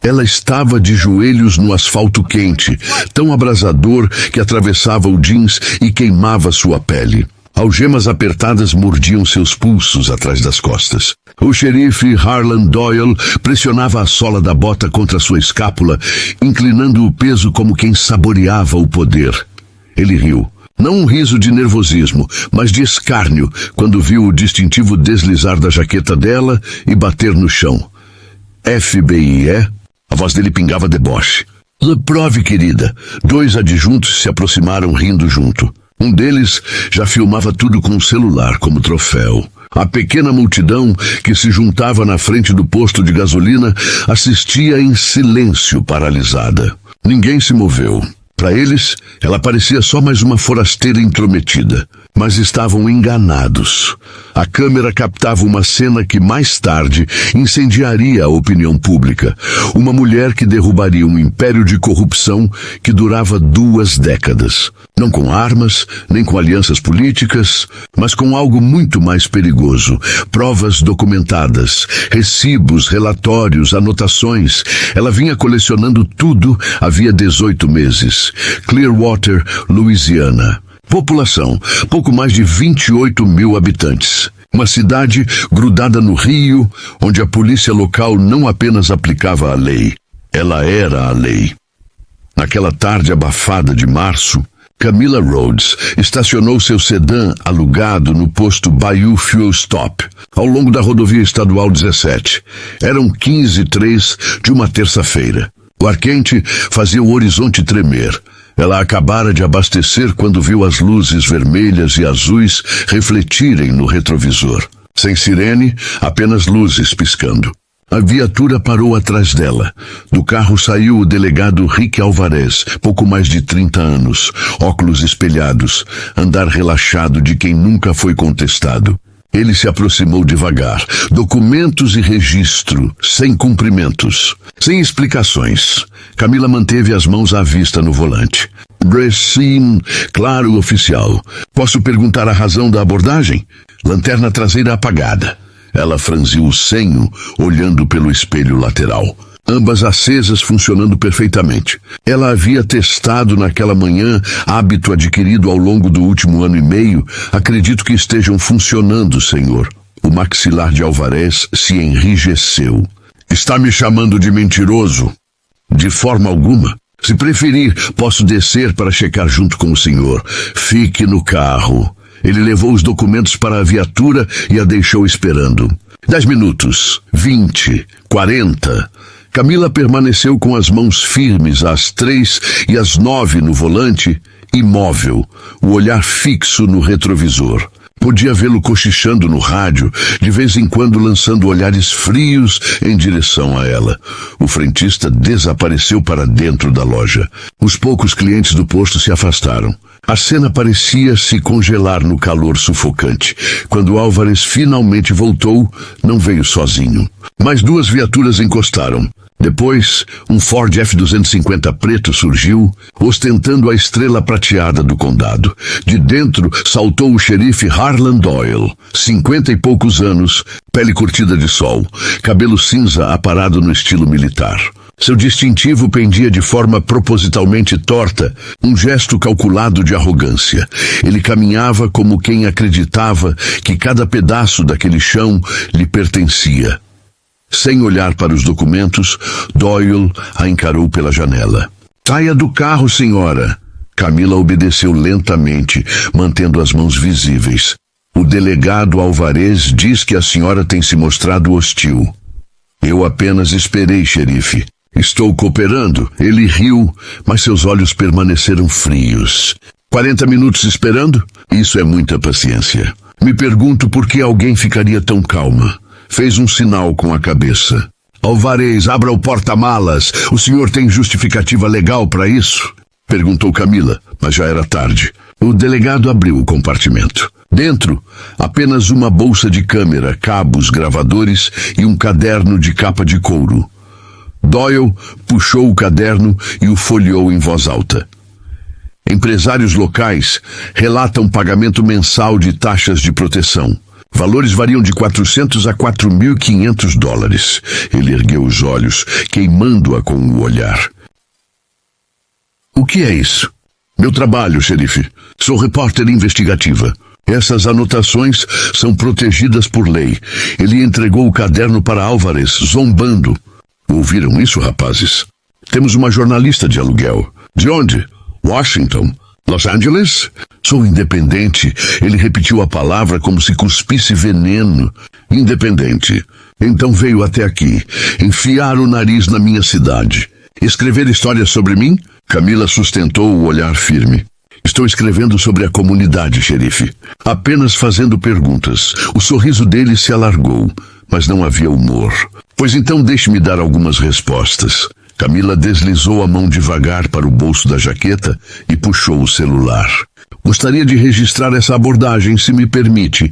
Ela estava de joelhos no asfalto quente, tão abrasador que atravessava o jeans e queimava sua pele. Algemas apertadas mordiam seus pulsos atrás das costas. O xerife Harlan Doyle pressionava a sola da bota contra sua escápula, inclinando o peso como quem saboreava o poder. Ele riu. Não um riso de nervosismo, mas de escárnio, quando viu o distintivo deslizar da jaqueta dela e bater no chão. FBI, é? A voz dele pingava deboche. Leprove, querida. 2 adjuntos se aproximaram rindo junto. Um deles já filmava tudo com o celular como troféu. A pequena multidão que se juntava na frente do posto de gasolina assistia em silêncio paralisada. Ninguém se moveu. Para eles, ela parecia só mais uma forasteira intrometida. Mas estavam enganados. A câmera captava uma cena que mais tarde incendiaria a opinião pública. Uma mulher que derrubaria um império de corrupção que durava 2 décadas. Não com armas, nem com alianças políticas, mas com algo muito mais perigoso. Provas documentadas, recibos, relatórios, anotações. Ela vinha colecionando tudo havia 18 meses. Clearwater, Louisiana. População, pouco mais de 28 mil habitantes. Uma cidade grudada no rio, onde a polícia local não apenas aplicava a lei, ela era a lei. Naquela tarde abafada de março, Camilla Rhodes estacionou seu sedã alugado no posto Bayou Fuel Stop, ao longo da rodovia estadual 17. Eram 15h03 de uma terça-feira. O ar quente fazia o horizonte tremer. Ela acabara de abastecer quando viu as luzes vermelhas e azuis refletirem no retrovisor. Sem sirene, apenas luzes piscando. A viatura parou atrás dela. Do carro saiu o delegado Rick Alvarez, pouco mais de 30 anos, óculos espelhados, andar relaxado de quem nunca foi contestado. Ele se aproximou devagar. Documentos e registro, sem cumprimentos, sem explicações. Camilla manteve as mãos à vista no volante. Racine, claro, oficial. Posso perguntar a razão da abordagem? Lanterna traseira apagada. Ela franziu o senho, olhando pelo espelho lateral. Ambas acesas funcionando perfeitamente. Ela havia testado naquela manhã, hábito adquirido ao longo do último ano e meio. Acredito que estejam funcionando, senhor. O maxilar de Alvarez se enrijeceu. Está me chamando de mentiroso? De forma alguma. Se preferir, posso descer para checar junto com o senhor. Fique no carro. Ele levou os documentos para a viatura e a deixou esperando. 10 minutos, 20, 40... Camilla permaneceu com as mãos firmes às 3 e às 9 no volante, imóvel, o olhar fixo no retrovisor. Podia vê-lo cochichando no rádio, de vez em quando lançando olhares frios em direção a ela. O frentista desapareceu para dentro da loja. Os poucos clientes do posto se afastaram. A cena parecia se congelar no calor sufocante. Quando Álvares finalmente voltou, não veio sozinho. Mais 2 viaturas encostaram. Depois, um Ford F-250 preto surgiu, ostentando a estrela prateada do condado. De dentro, saltou o xerife Harlan Doyle, 50 e poucos anos, pele curtida de sol, cabelo cinza aparado no estilo militar. Seu distintivo pendia de forma propositalmente torta, um gesto calculado de arrogância. Ele caminhava como quem acreditava que cada pedaço daquele chão lhe pertencia. Sem olhar para os documentos, Doyle a encarou pela janela. Saia do carro, senhora. Camilla obedeceu lentamente, mantendo as mãos visíveis. O delegado Alvarez diz que a senhora tem se mostrado hostil. Eu apenas esperei, xerife. Estou cooperando. Ele riu, mas seus olhos permaneceram frios. 40 minutos esperando? Isso é muita paciência. Me pergunto por que alguém ficaria tão calma. Fez um sinal com a cabeça. Alvarez, abra o porta-malas. O senhor tem justificativa legal para isso? Perguntou Camilla, mas já era tarde. O delegado abriu o compartimento. Dentro, apenas uma bolsa de câmera, cabos, gravadores e um caderno de capa de couro. Doyle puxou o caderno e o folheou em voz alta. Empresários locais relatam pagamento mensal de taxas de proteção. Valores variam de 400 a 4.500 dólares. Ele ergueu os olhos, queimando-a com o olhar. O que é isso? Meu trabalho, xerife. Sou repórter investigativa. Essas anotações são protegidas por lei. Ele entregou o caderno para Álvares, zombando. Ouviram isso, rapazes? Temos uma jornalista de aluguel. De onde? Washington. Los Angeles? Sou independente. Ele repetiu a palavra como se cuspisse veneno. Independente. Então veio até aqui, enfiar o nariz na minha cidade. Escrever histórias sobre mim? Camila sustentou o olhar firme. Estou escrevendo sobre a comunidade, xerife. Apenas fazendo perguntas. O sorriso dele se alargou, mas não havia humor. Pois então deixe-me dar algumas respostas. Camila deslizou a mão devagar para o bolso da jaqueta e puxou o celular. Gostaria de registrar essa abordagem, se me permite.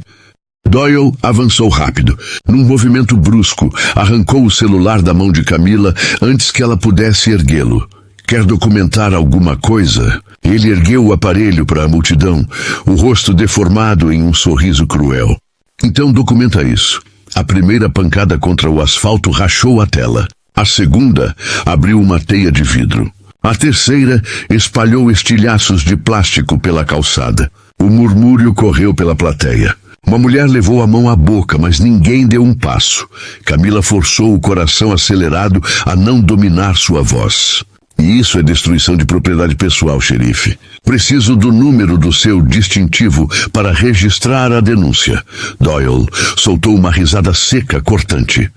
Doyle avançou rápido. Num movimento brusco, arrancou o celular da mão de Camila antes que ela pudesse erguê-lo. Quer documentar alguma coisa? Ele ergueu o aparelho para a multidão, o rosto deformado em um sorriso cruel. Então documenta isso. A primeira pancada contra o asfalto rachou a tela. A segunda abriu uma teia de vidro. A terceira espalhou estilhaços de plástico pela calçada. O murmúrio correu pela plateia. Uma mulher levou a mão à boca, mas ninguém deu um passo. Camila forçou o coração acelerado a não dominar sua voz. E isso é destruição de propriedade pessoal, xerife. Preciso do número do seu distintivo para registrar a denúncia. Doyle soltou uma risada seca, cortante.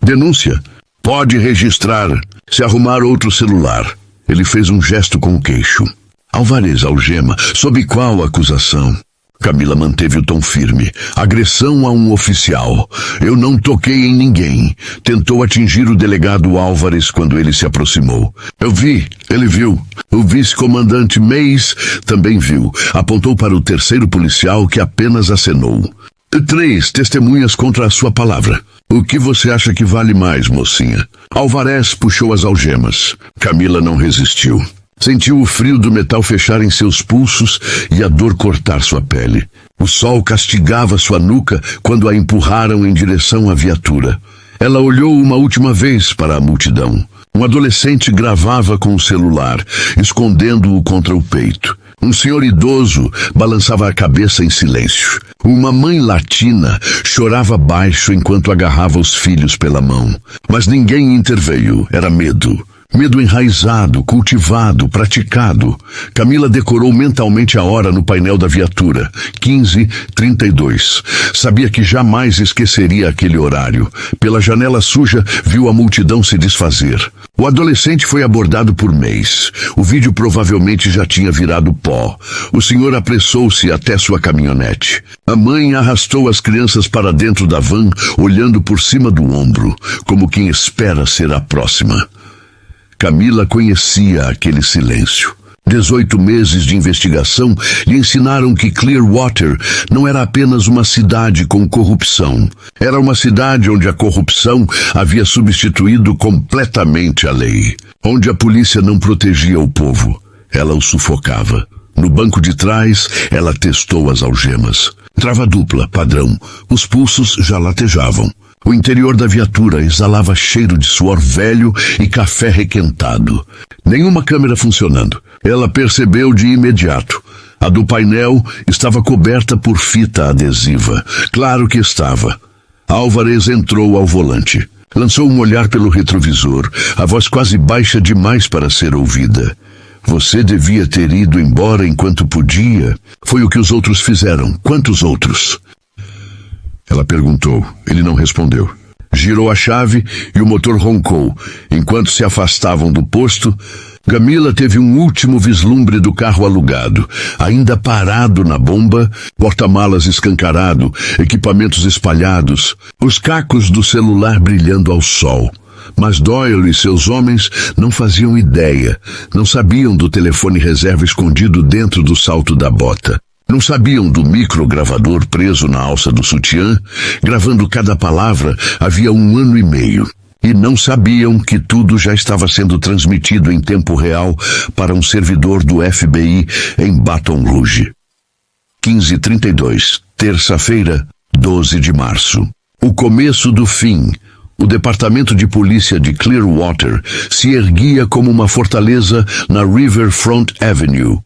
Denúncia? Pode registrar, se arrumar outro celular. Ele fez um gesto com o queixo. Álvares algema, sob qual acusação? Camila manteve o tom firme. Agressão a um oficial. Eu não toquei em ninguém. Tentou atingir o delegado Álvares quando ele se aproximou. Eu vi, ele viu. O vice-comandante Mays também viu. Apontou para o terceiro policial que apenas acenou. 3 testemunhas contra a sua palavra. O que você acha que vale mais, mocinha? Álvares puxou as algemas. Camila não resistiu. Sentiu o frio do metal fechar em seus pulsos e a dor cortar sua pele. O sol castigava sua nuca quando a empurraram em direção à viatura. Ela olhou uma última vez para a multidão. Um adolescente gravava com o celular, escondendo-o contra o peito. Um senhor idoso balançava a cabeça em silêncio. Uma mãe latina chorava baixo enquanto agarrava os filhos pela mão. Mas ninguém interveio. Era medo. Medo enraizado, cultivado, praticado. Camila decorou mentalmente a hora no painel da viatura. 15h32. Sabia que jamais esqueceria aquele horário. Pela janela suja, viu a multidão se desfazer. O adolescente foi abordado por Mays. O vídeo provavelmente já tinha virado pó. O senhor apressou-se até sua caminhonete. A mãe arrastou as crianças para dentro da van, olhando por cima do ombro, como quem espera ser a próxima. Camila conhecia aquele silêncio. 18 meses de investigação lhe ensinaram que Clearwater não era apenas uma cidade com corrupção. Era uma cidade onde a corrupção havia substituído completamente a lei. Onde a polícia não protegia o povo, ela o sufocava. No banco de trás, ela testou as algemas. Trava dupla, padrão. Os pulsos já latejavam. O interior da viatura exalava cheiro de suor velho e café requentado. Nenhuma câmera funcionando. Ela percebeu de imediato. A do painel estava coberta por fita adesiva. Claro que estava. Álvares entrou ao volante. Lançou um olhar pelo retrovisor, a voz quase baixa demais para ser ouvida. Você devia ter ido embora enquanto podia. Foi o que os outros fizeram. Quantos outros? Ela perguntou. Ele não respondeu. Girou a chave e o motor roncou. Enquanto se afastavam do posto, Camila teve um último vislumbre do carro alugado, ainda parado na bomba, porta-malas escancarado, equipamentos espalhados, os cacos do celular brilhando ao sol. Mas Doyle e seus homens não faziam ideia, não sabiam do telefone reserva escondido dentro do salto da bota. Não sabiam do microgravador preso na alça do sutiã, gravando cada palavra havia 1 ano e meio. E não sabiam que tudo já estava sendo transmitido em tempo real para um servidor do FBI em Baton Rouge. 15h32, terça-feira, 12 de março. O começo do fim. O departamento de polícia de Clearwater se erguia como uma fortaleza na Riverfront Avenue.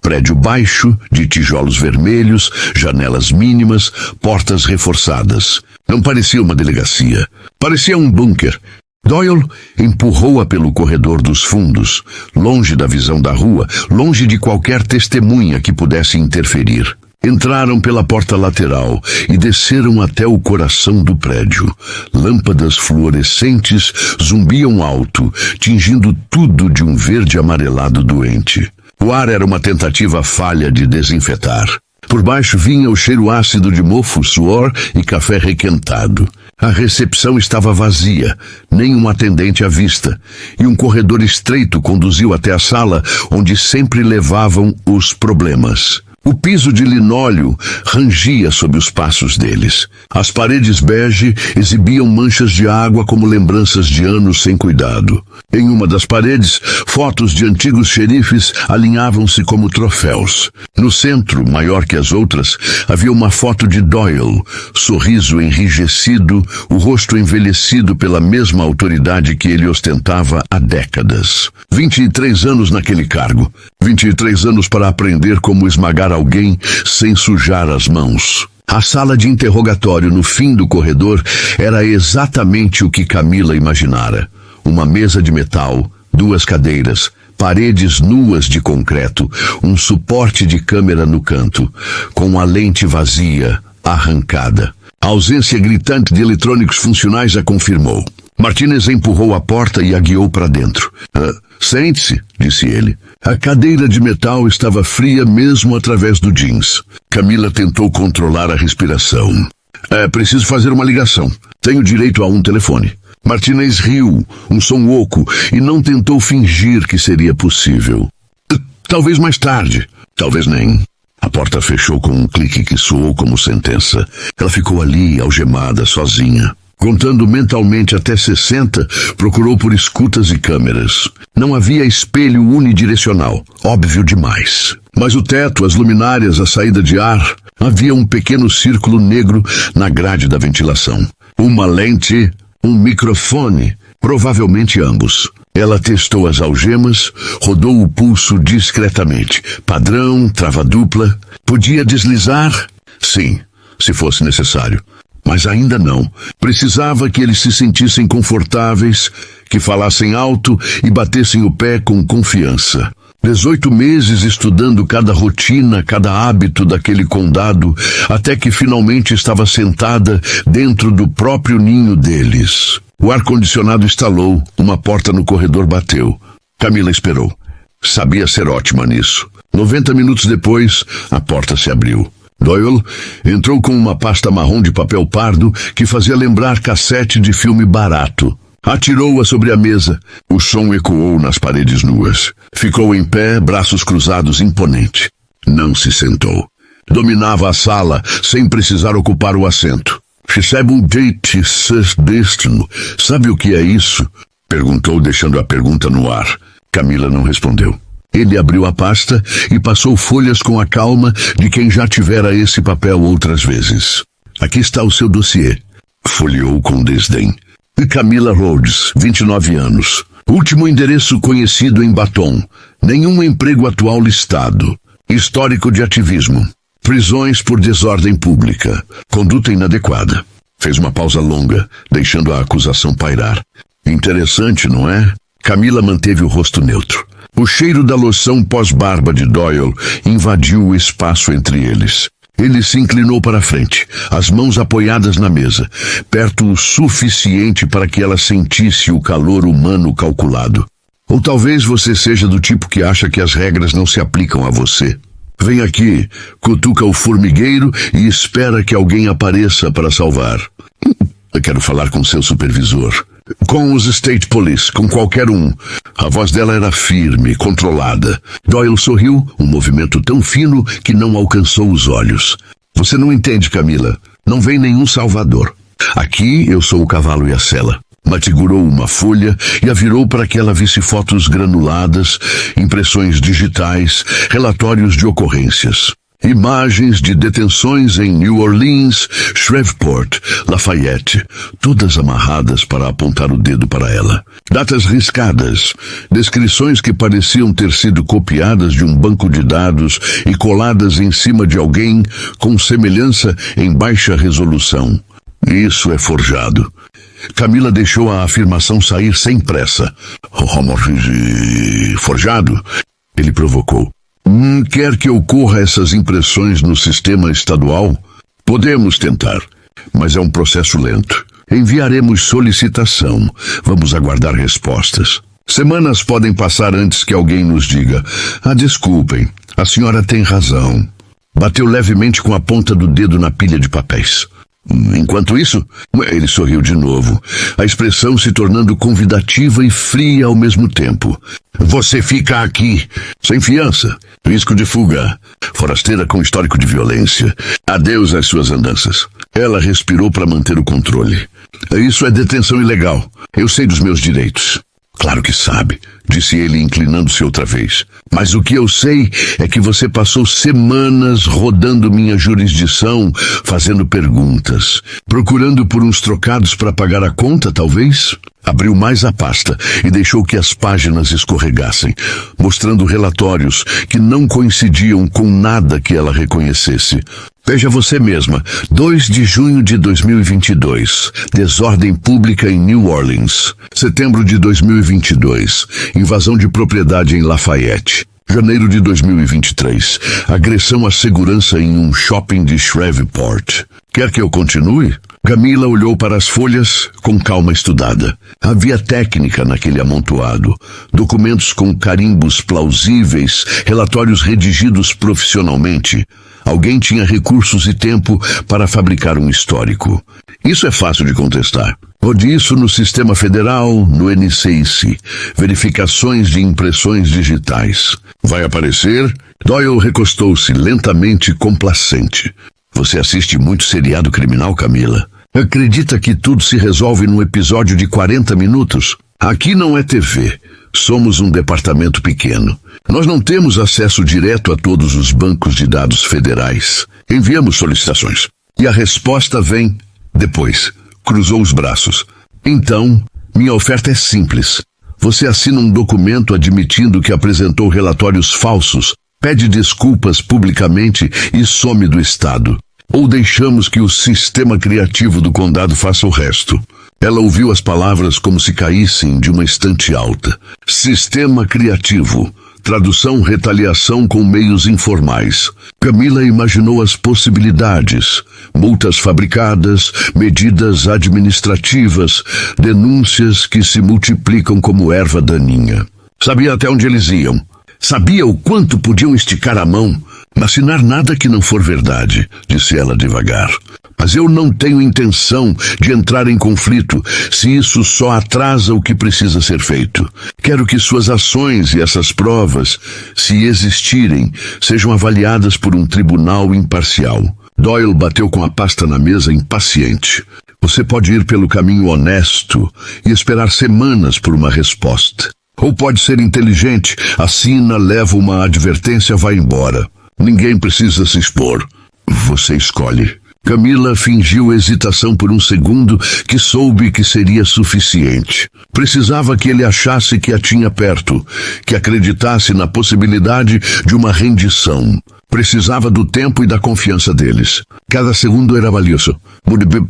Prédio baixo, de tijolos vermelhos, janelas mínimas, portas reforçadas. Não parecia uma delegacia. Parecia um bunker. Doyle empurrou-a pelo corredor dos fundos, longe da visão da rua, longe de qualquer testemunha que pudesse interferir. Entraram pela porta lateral e desceram até o coração do prédio. Lâmpadas fluorescentes zumbiam alto, tingindo tudo de um verde amarelado doente. O ar era uma tentativa falha de desinfetar. Por baixo vinha o cheiro ácido de mofo, suor e café requentado. A recepção estava vazia, nenhum atendente à vista, e um corredor estreito conduziu até a sala onde sempre levavam os problemas. O piso de linóleo rangia sob os passos deles. As paredes bege exibiam manchas de água como lembranças de anos sem cuidado. Em uma das paredes, fotos de antigos xerifes alinhavam-se como troféus. No centro, maior que as outras, havia uma foto de Doyle, sorriso enrijecido, o rosto envelhecido pela mesma autoridade que ele ostentava há décadas. 23 anos naquele cargo. 23 anos para aprender como esmagar alguém sem sujar as mãos. A sala de interrogatório no fim do corredor era exatamente o que Camila imaginara. Uma mesa de metal, 2 cadeiras, paredes nuas de concreto, um suporte de câmera no canto, com a lente vazia, arrancada. A ausência gritante de eletrônicos funcionais a confirmou. Martinez empurrou a porta e a guiou para dentro. Sente-se, disse ele. A cadeira de metal estava fria mesmo através do jeans. Camila tentou controlar a respiração. Preciso fazer uma ligação. Tenho direito a um telefone. Martinez riu, um som oco, e não tentou fingir que seria possível. Talvez mais tarde. Talvez nem. A porta fechou com um clique que soou como sentença. Ela ficou ali, algemada, sozinha. Contando mentalmente até 60, procurou por escutas e câmeras. Não havia espelho unidirecional, óbvio demais. Mas o teto, as luminárias, a saída de ar, havia um pequeno círculo negro na grade da ventilação. Uma lente, um microfone, provavelmente ambos. Ela testou as algemas, rodou o pulso discretamente. Padrão, trava dupla. Podia deslizar? Sim, se fosse necessário. Mas ainda não. Precisava que eles se sentissem confortáveis, que falassem alto e batessem o pé com confiança. 18 meses estudando cada rotina, cada hábito daquele condado, até que finalmente estava sentada dentro do próprio ninho deles. O ar-condicionado estalou, uma porta no corredor bateu. Camila esperou. Sabia ser ótima nisso. 90 minutos depois, a porta se abriu. Doyle entrou com uma pasta marrom de papel pardo que fazia lembrar cassete de filme barato. Atirou-a sobre a mesa. O som ecoou nas paredes nuas. Ficou em pé, braços cruzados, imponente. Não se sentou. Dominava a sala, sem precisar ocupar o assento. Recebe um date destino. Sabe o que é isso? Perguntou, deixando a pergunta no ar. Camila não respondeu. Ele abriu a pasta e passou folhas com a calma de quem já tivera esse papel outras vezes. Aqui está o seu dossiê. Folheou com desdém. Camila Rhodes, 29 anos. Último endereço conhecido em Baton. Nenhum emprego atual listado. Histórico de ativismo. Prisões por desordem pública. Conduta inadequada. Fez uma pausa longa, deixando a acusação pairar. Interessante, não é? Camila manteve o rosto neutro. O cheiro da loção pós-barba de Doyle invadiu o espaço entre eles. Ele se inclinou para a frente, as mãos apoiadas na mesa, perto o suficiente para que ela sentisse o calor humano calculado. Ou talvez você seja do tipo que acha que as regras não se aplicam a você. Vem aqui, cutuca o formigueiro e espera que alguém apareça para salvar. Eu quero falar com seu supervisor. Com os State Police, com qualquer um. A voz dela era firme, controlada. Doyle sorriu, um movimento tão fino que não alcançou os olhos. Você não entende, Camila. Não vem nenhum salvador. Aqui eu sou o cavalo e a sela. Matigurou uma folha e a virou para que ela visse fotos granuladas, impressões digitais, relatórios de ocorrências. Imagens de detenções em New Orleans, Shreveport, Lafayette, todas amarradas para apontar o dedo para ela. Datas riscadas, descrições que pareciam ter sido copiadas de um banco de dados e coladas em cima de alguém com semelhança em baixa resolução. Isso é forjado. Camila deixou a afirmação sair sem pressa. Forjado? Ele provocou. Quer que ocorra essas impressões no sistema estadual? Podemos tentar, mas é um processo lento. Enviaremos solicitação. Vamos aguardar respostas. Semanas podem passar antes que alguém nos diga: desculpem, a senhora tem razão. Bateu levemente com a ponta do dedo na pilha de papéis. Enquanto isso, ele sorriu de novo, a expressão se tornando convidativa e fria ao mesmo tempo. Você fica aqui, sem fiança, risco de fuga, forasteira com histórico de violência. Adeus às suas andanças. Ela respirou para manter o controle. Isso é detenção ilegal. Eu sei dos meus direitos. Claro que sabe, disse ele, inclinando-se outra vez. Mas o que eu sei é que você passou semanas rodando minha jurisdição, fazendo perguntas, procurando por uns trocados para pagar a conta, talvez? Abriu mais a pasta e deixou que as páginas escorregassem, mostrando relatórios que não coincidiam com nada que ela reconhecesse. Veja você mesma, 2 de junho de 2022, desordem pública em New Orleans. Setembro de 2022, invasão de propriedade em Lafayette. Janeiro de 2023, agressão à segurança em um shopping de Shreveport. Quer que eu continue? Camila olhou para as folhas com calma estudada. Havia técnica naquele amontoado. Documentos com carimbos plausíveis, relatórios redigidos profissionalmente. Alguém tinha recursos e tempo para fabricar um histórico. Isso é fácil de contestar. Rode isso no Sistema Federal, no NCIC. Verificações de impressões digitais. Vai aparecer? Doyle recostou-se lentamente complacente. Você assiste muito seriado criminal, Camila? Acredita que tudo se resolve num episódio de 40 minutos? Aqui não é TV. Somos um departamento pequeno. Nós não temos acesso direto a todos os bancos de dados federais. Enviamos solicitações. E a resposta vem depois. Cruzou os braços. Então, minha oferta é simples. Você assina um documento admitindo que apresentou relatórios falsos, pede desculpas publicamente e some do Estado. Ou deixamos que o sistema criativo do condado faça o resto. Ela ouviu as palavras como se caíssem de uma estante alta. Sistema criativo. Tradução retaliação com meios informais. Camila imaginou as possibilidades. Multas fabricadas, medidas administrativas, denúncias que se multiplicam como erva daninha. Sabia até onde eles iam. Sabia o quanto podiam esticar a mão. Assinar nada que não for verdade, disse ela devagar. Mas eu não tenho intenção de entrar em conflito se isso só atrasa o que precisa ser feito. Quero que suas ações e essas provas, se existirem, sejam avaliadas por um tribunal imparcial. Doyle bateu com a pasta na mesa impaciente. Você pode ir pelo caminho honesto e esperar semanas por uma resposta. Ou pode ser inteligente, assina, leva uma advertência, vai embora. Ninguém precisa se expor. Você escolhe. Camila fingiu hesitação por um segundo, que soube que seria suficiente. Precisava que ele achasse que a tinha perto, que acreditasse na possibilidade de uma rendição. Precisava do tempo e da confiança deles. Cada segundo era valioso.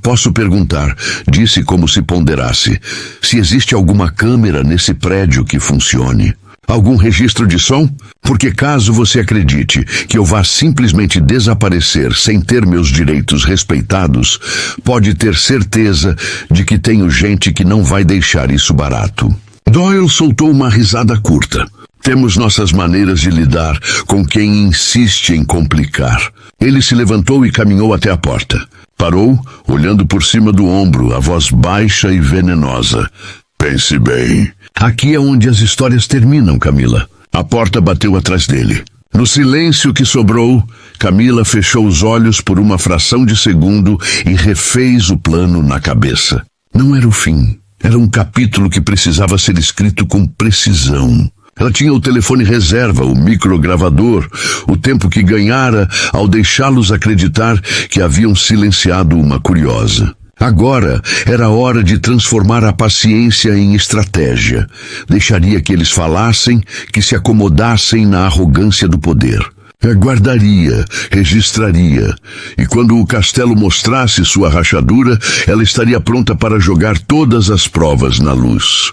Posso perguntar, disse como se ponderasse, se existe alguma câmera nesse prédio que funcione. Algum registro de som? Porque caso você acredite que eu vá simplesmente desaparecer sem ter meus direitos respeitados, pode ter certeza de que tenho gente que não vai deixar isso barato. Doyle soltou uma risada curta. Temos nossas maneiras de lidar com quem insiste em complicar. Ele se levantou e caminhou até a porta. Parou, olhando por cima do ombro, a voz baixa e venenosa. Pense bem. Aqui é onde as histórias terminam, Camila. A porta bateu atrás dele. No silêncio que sobrou, Camila fechou os olhos por uma fração de segundo e refez o plano na cabeça. Não era o fim. Era um capítulo que precisava ser escrito com precisão. Ela tinha o telefone reserva, o microgravador, o tempo que ganhara ao deixá-los acreditar que haviam silenciado uma curiosa. Agora era hora de transformar a paciência em estratégia. Deixaria que eles falassem, que se acomodassem na arrogância do poder. Guardaria, registraria, e quando o castelo mostrasse sua rachadura, ela estaria pronta para jogar todas as provas na luz.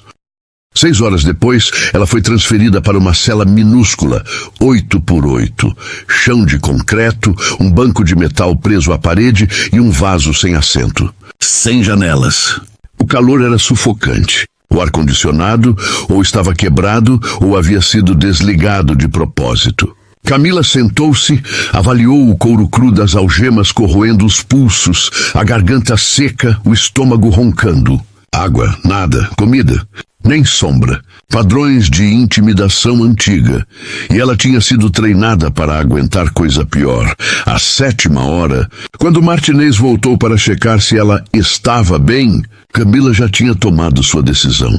6 horas depois, ela foi transferida para uma cela minúscula, 8x8, chão de concreto, um banco de metal preso à parede e um vaso sem assento. Sem janelas. O calor era sufocante. O ar-condicionado ou estava quebrado ou havia sido desligado de propósito. Camila sentou-se, avaliou o couro cru das algemas corroendo os pulsos, a garganta seca, o estômago roncando. Água, nada, comida, nem sombra. Padrões de intimidação antiga. E ela tinha sido treinada para aguentar coisa pior. À 7ª hora, quando Martinez voltou para checar se ela estava bem, Camila já tinha tomado sua decisão.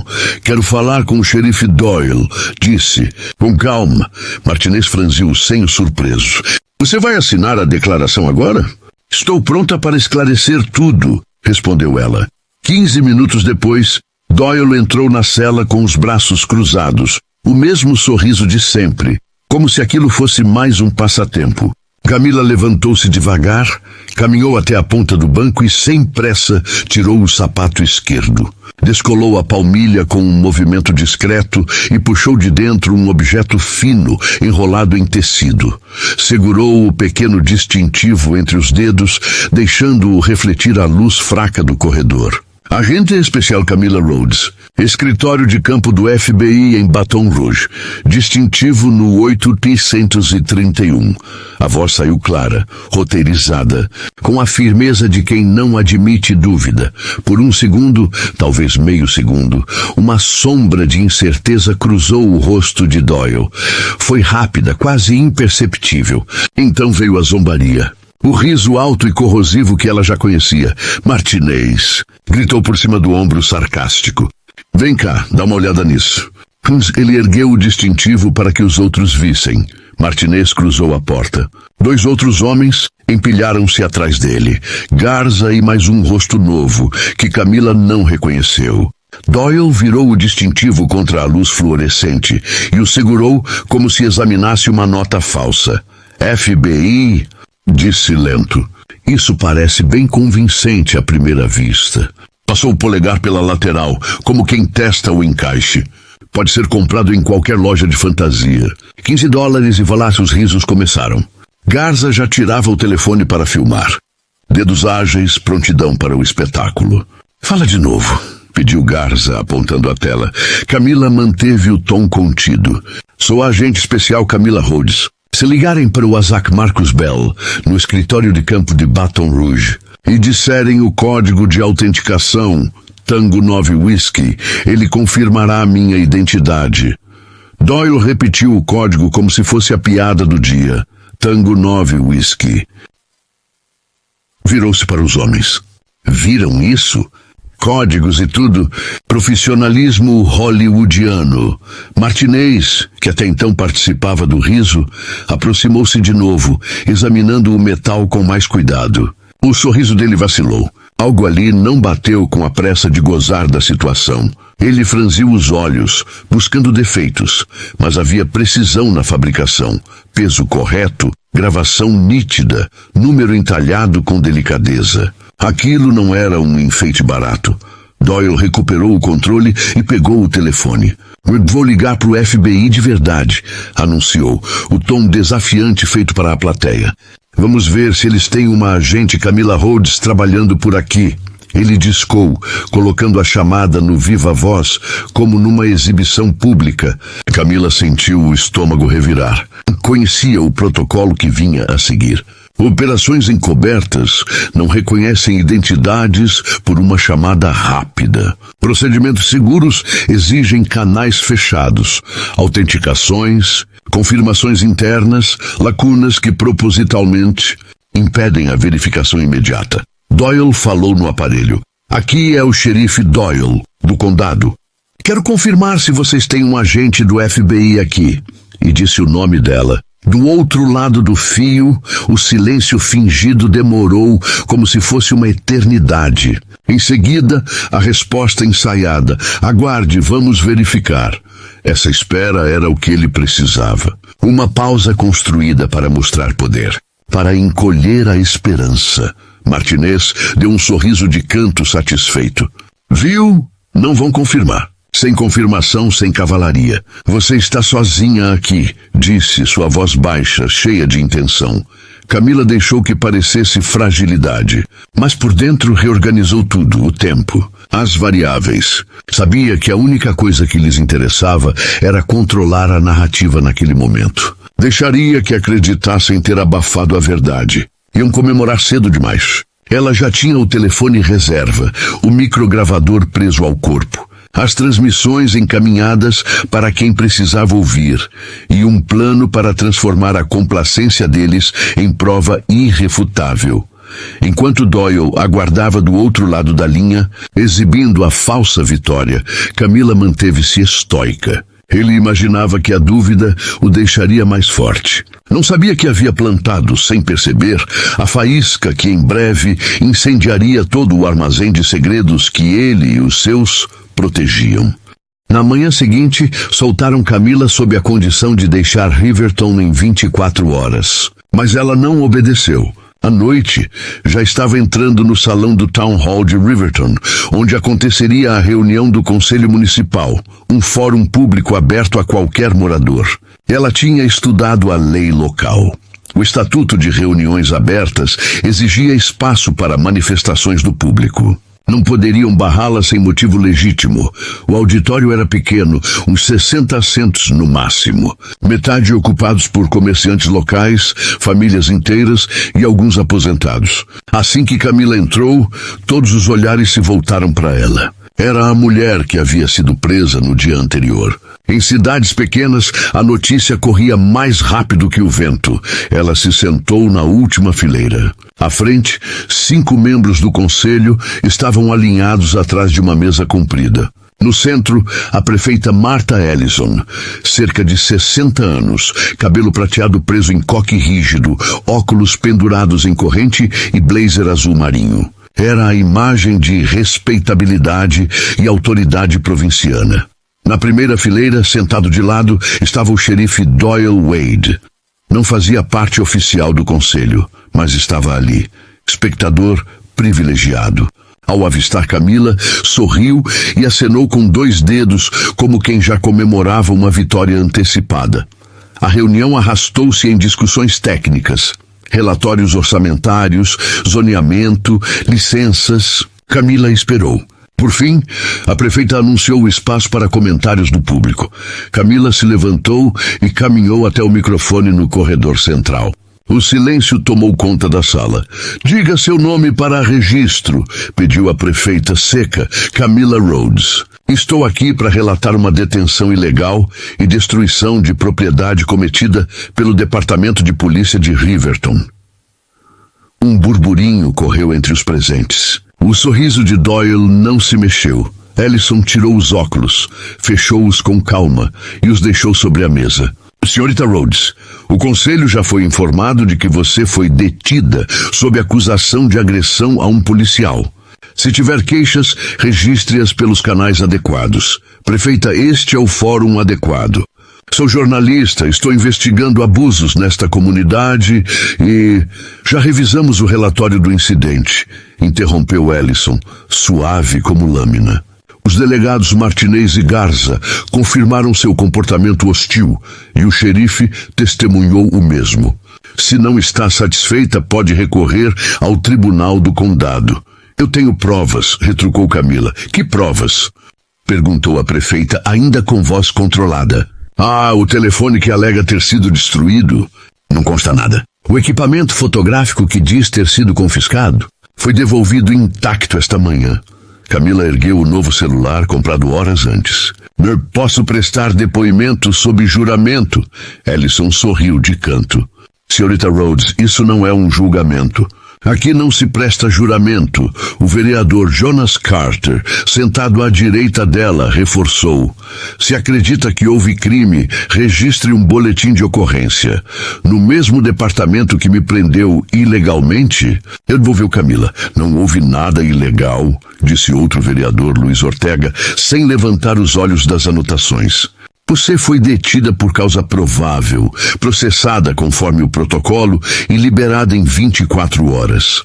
Quero falar com o xerife Doyle, disse. Com calma. Martinez franziu o senho surpreso. Você vai assinar a declaração agora? Estou pronta para esclarecer tudo, respondeu ela. 15 minutos depois, Doyle entrou na cela com os braços cruzados, o mesmo sorriso de sempre, como se aquilo fosse mais um passatempo. Camila levantou-se devagar, caminhou até a ponta do banco e, sem pressa, tirou o sapato esquerdo. Descolou a palmilha com um movimento discreto e puxou de dentro um objeto fino, enrolado em tecido. Segurou o pequeno distintivo entre os dedos, deixando-o refletir a luz fraca do corredor. Agente especial Camila Rhodes, escritório de campo do FBI em Baton Rouge, distintivo no 8T-131. A voz saiu clara, roteirizada, com a firmeza de quem não admite dúvida. Por um segundo, talvez meio segundo, uma sombra de incerteza cruzou o rosto de Doyle. Foi rápida, quase imperceptível. Então veio a zombaria. O riso alto e corrosivo que ela já conhecia. Martinez, gritou por cima do ombro sarcástico. Vem cá, dá uma olhada nisso. Ele ergueu o distintivo para que os outros vissem. Martinez cruzou a porta. 2 outros homens empilharam-se atrás dele. Garza e mais um rosto novo, que Camila não reconheceu. Doyle virou o distintivo contra a luz fluorescente e o segurou como se examinasse uma nota falsa. FBI... disse lento. Isso parece bem convincente à primeira vista. Passou o polegar pela lateral, como quem testa o encaixe. Pode ser comprado em qualquer loja de fantasia. $15 e voláceos risos começaram. Garza já tirava o telefone para filmar. Dedos ágeis, prontidão para o espetáculo. Fala de novo, pediu Garza, apontando a tela. Camila manteve o tom contido. Sou a agente especial Camila Rhodes. Se ligarem para o Isaac Marcus Bell, no escritório de campo de Baton Rouge, e disserem o código de autenticação, Tango 9 Whisky, ele confirmará a minha identidade. Doyle repetiu o código como se fosse a piada do dia. Tango 9 Whisky. Virou-se para os homens. Viram isso? Códigos e tudo, profissionalismo hollywoodiano. Martinez, que até então participava do riso, aproximou-se de novo, examinando o metal com mais cuidado. O sorriso dele vacilou. Algo ali não bateu com a pressa de gozar da situação. Ele franziu os olhos, buscando defeitos, mas havia precisão na fabricação, peso correto, gravação nítida, número entalhado com delicadeza. Aquilo não era um enfeite barato. Doyle recuperou o controle e pegou o telefone. Vou ligar para o FBI de verdade, anunciou, o tom desafiante feito para a plateia. Vamos ver se eles têm uma agente Camila Rhodes trabalhando por aqui. Ele discou, colocando a chamada no viva voz, como numa exibição pública. Camila sentiu o estômago revirar. Conhecia o protocolo que vinha a seguir. Operações encobertas não reconhecem identidades por uma chamada rápida. Procedimentos seguros exigem canais fechados, autenticações, confirmações internas, lacunas que propositalmente impedem a verificação imediata. Doyle falou no aparelho. Aqui é o xerife Doyle, do condado. Quero confirmar se vocês têm um agente do FBI aqui. E disse o nome dela. Do outro lado do fio, o silêncio fingido demorou como se fosse uma eternidade. Em seguida, a resposta ensaiada. Aguarde, vamos verificar. Essa espera era o que ele precisava. Uma pausa construída para mostrar poder, para encolher a esperança. Martinez deu um sorriso de canto satisfeito. Viu? Não vão confirmar. Sem confirmação, sem cavalaria. Você está sozinha aqui, disse, sua voz baixa, cheia de intenção. Camila deixou que parecesse fragilidade, mas por dentro reorganizou tudo, o tempo, as variáveis. Sabia que a única coisa que lhes interessava era controlar a narrativa naquele momento. Deixaria que acreditassem ter abafado a verdade. Iam comemorar cedo demais. Ela já tinha o telefone reserva, o microgravador preso ao corpo. As transmissões encaminhadas para quem precisava ouvir, e um plano para transformar a complacência deles em prova irrefutável. Enquanto Doyle aguardava do outro lado da linha, exibindo a falsa vitória, Camila manteve-se estoica. Ele imaginava que a dúvida o deixaria mais forte. Não sabia que havia plantado, sem perceber, a faísca que em breve incendiaria todo o armazém de segredos que ele e os seus protegiam. Na manhã seguinte, soltaram Camila sob a condição de deixar Riverton em 24 horas. Mas ela não obedeceu. À noite, já estava entrando no salão do Town Hall de Riverton, onde aconteceria a reunião do Conselho Municipal, um fórum público aberto a qualquer morador. Ela tinha estudado a lei local. O Estatuto de Reuniões Abertas exigia espaço para manifestações do público. Não poderiam barrá-la sem motivo legítimo. O auditório era pequeno, uns 60 assentos no máximo. Metade ocupados por comerciantes locais, famílias inteiras e alguns aposentados. Assim que Camila entrou, todos os olhares se voltaram para ela. Era a mulher que havia sido presa no dia anterior. Em cidades pequenas, a notícia corria mais rápido que o vento. Ela se sentou na última fileira. À frente, 5 membros do conselho estavam alinhados atrás de uma mesa comprida. No centro, a prefeita Martha Ellison, cerca de 60 anos, cabelo prateado preso em coque rígido, óculos pendurados em corrente e blazer azul marinho. Era a imagem de respeitabilidade e autoridade provinciana. Na primeira fileira, sentado de lado, estava o xerife Doyle Wade. Não fazia parte oficial do conselho, mas estava ali, espectador privilegiado. Ao avistar Camila, sorriu e acenou com 2 dedos, como quem já comemorava uma vitória antecipada. A reunião arrastou-se em discussões técnicas, relatórios orçamentários, zoneamento, licenças. Camila esperou. Por fim, a prefeita anunciou o espaço para comentários do público. Camila se levantou e caminhou até o microfone no corredor central. O silêncio tomou conta da sala. Diga seu nome para registro, pediu a prefeita seca, Camila Rhodes. Estou aqui para relatar uma detenção ilegal e destruição de propriedade cometida pelo Departamento de Polícia de Riverton. Um burburinho correu entre os presentes. O sorriso de Doyle não se mexeu. Ellison tirou os óculos, fechou-os com calma e os deixou sobre a mesa. Senhorita Rhodes, o conselho já foi informado de que você foi detida sob acusação de agressão a um policial. Se tiver queixas, registre-as pelos canais adequados. Prefeita, este é o fórum adequado. Sou jornalista, estou investigando abusos nesta comunidade e... Já revisamos o relatório do incidente, interrompeu Ellison, suave como lâmina. Os delegados Martinez e Garza confirmaram seu comportamento hostil e o xerife testemunhou o mesmo. Se não está satisfeita, pode recorrer ao Tribunal do Condado. Eu tenho provas, retrucou Camila. Que provas? Perguntou a prefeita, ainda com voz controlada. O telefone que alega ter sido destruído. Não consta nada. O equipamento fotográfico que diz ter sido confiscado foi devolvido intacto esta manhã. Camila ergueu o novo celular comprado horas antes. Posso prestar depoimento sob juramento? Ellison sorriu de canto. Senhorita Rhodes, isso não é um julgamento. Aqui não se presta juramento. O vereador Jonas Carter, sentado à direita dela, reforçou. Se acredita que houve crime, registre um boletim de ocorrência. No mesmo departamento que me prendeu ilegalmente? Eu devolveu Camila. Não houve nada ilegal, disse outro vereador, Luiz Ortega, sem levantar os olhos das anotações. Você foi detida por causa provável, processada conforme o protocolo e liberada em 24 horas.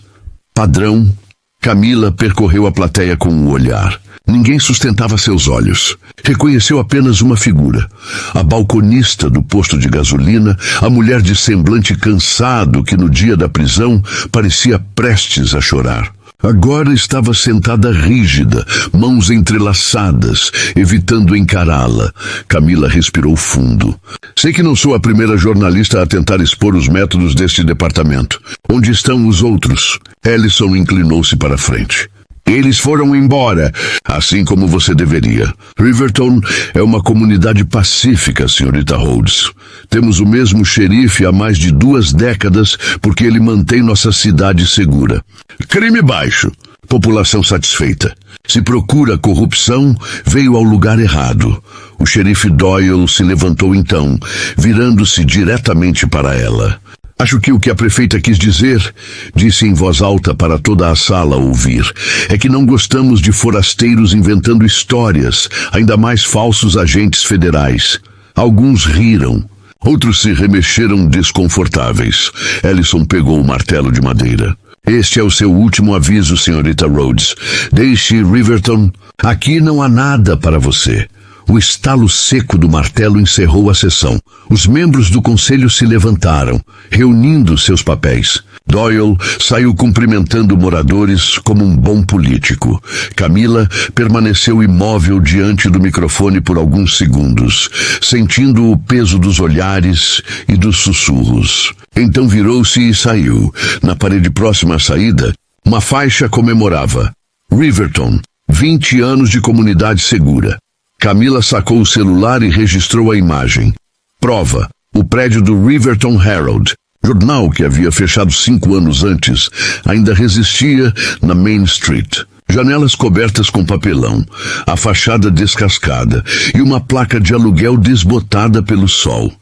Padrão. Camila percorreu a plateia com um olhar. Ninguém sustentava seus olhos. Reconheceu apenas uma figura. A balconista do posto de gasolina, a mulher de semblante cansado que no dia da prisão parecia prestes a chorar. Agora estava sentada rígida, mãos entrelaçadas, evitando encará-la. Camila respirou fundo. Sei que não sou a primeira jornalista a tentar expor os métodos deste departamento. Onde estão os outros? Ellison inclinou-se para a frente. Eles foram embora, assim como você deveria. Riverton é uma comunidade pacífica, senhorita Rhodes. Temos o mesmo xerife há mais de 2 décadas porque ele mantém nossa cidade segura. Crime baixo, população satisfeita. Se procura corrupção, veio ao lugar errado. O xerife Doyle se levantou então, virando-se diretamente para ela. Acho que o que a prefeita quis dizer, disse em voz alta para toda a sala ouvir, é que não gostamos de forasteiros inventando histórias, ainda mais falsos agentes federais. Alguns riram, outros se remexeram desconfortáveis. Ellison pegou o martelo de madeira. Este é o seu último aviso, senhorita Rhodes. Deixe Riverton. Aqui não há nada para você. O estalo seco do martelo encerrou a sessão. Os membros do conselho se levantaram, reunindo seus papéis. Doyle saiu cumprimentando moradores como um bom político. Camila permaneceu imóvel diante do microfone por alguns segundos, sentindo o peso dos olhares e dos sussurros. Então virou-se e saiu. Na parede próxima à saída, uma faixa comemorava. Riverton, 20 anos de comunidade segura. Camila sacou o celular e registrou a imagem. Prova, o prédio do Riverton Herald, jornal que havia fechado 5 anos antes, ainda resistia na Main Street. Janelas cobertas com papelão, a fachada descascada e uma placa de aluguel desbotada pelo sol.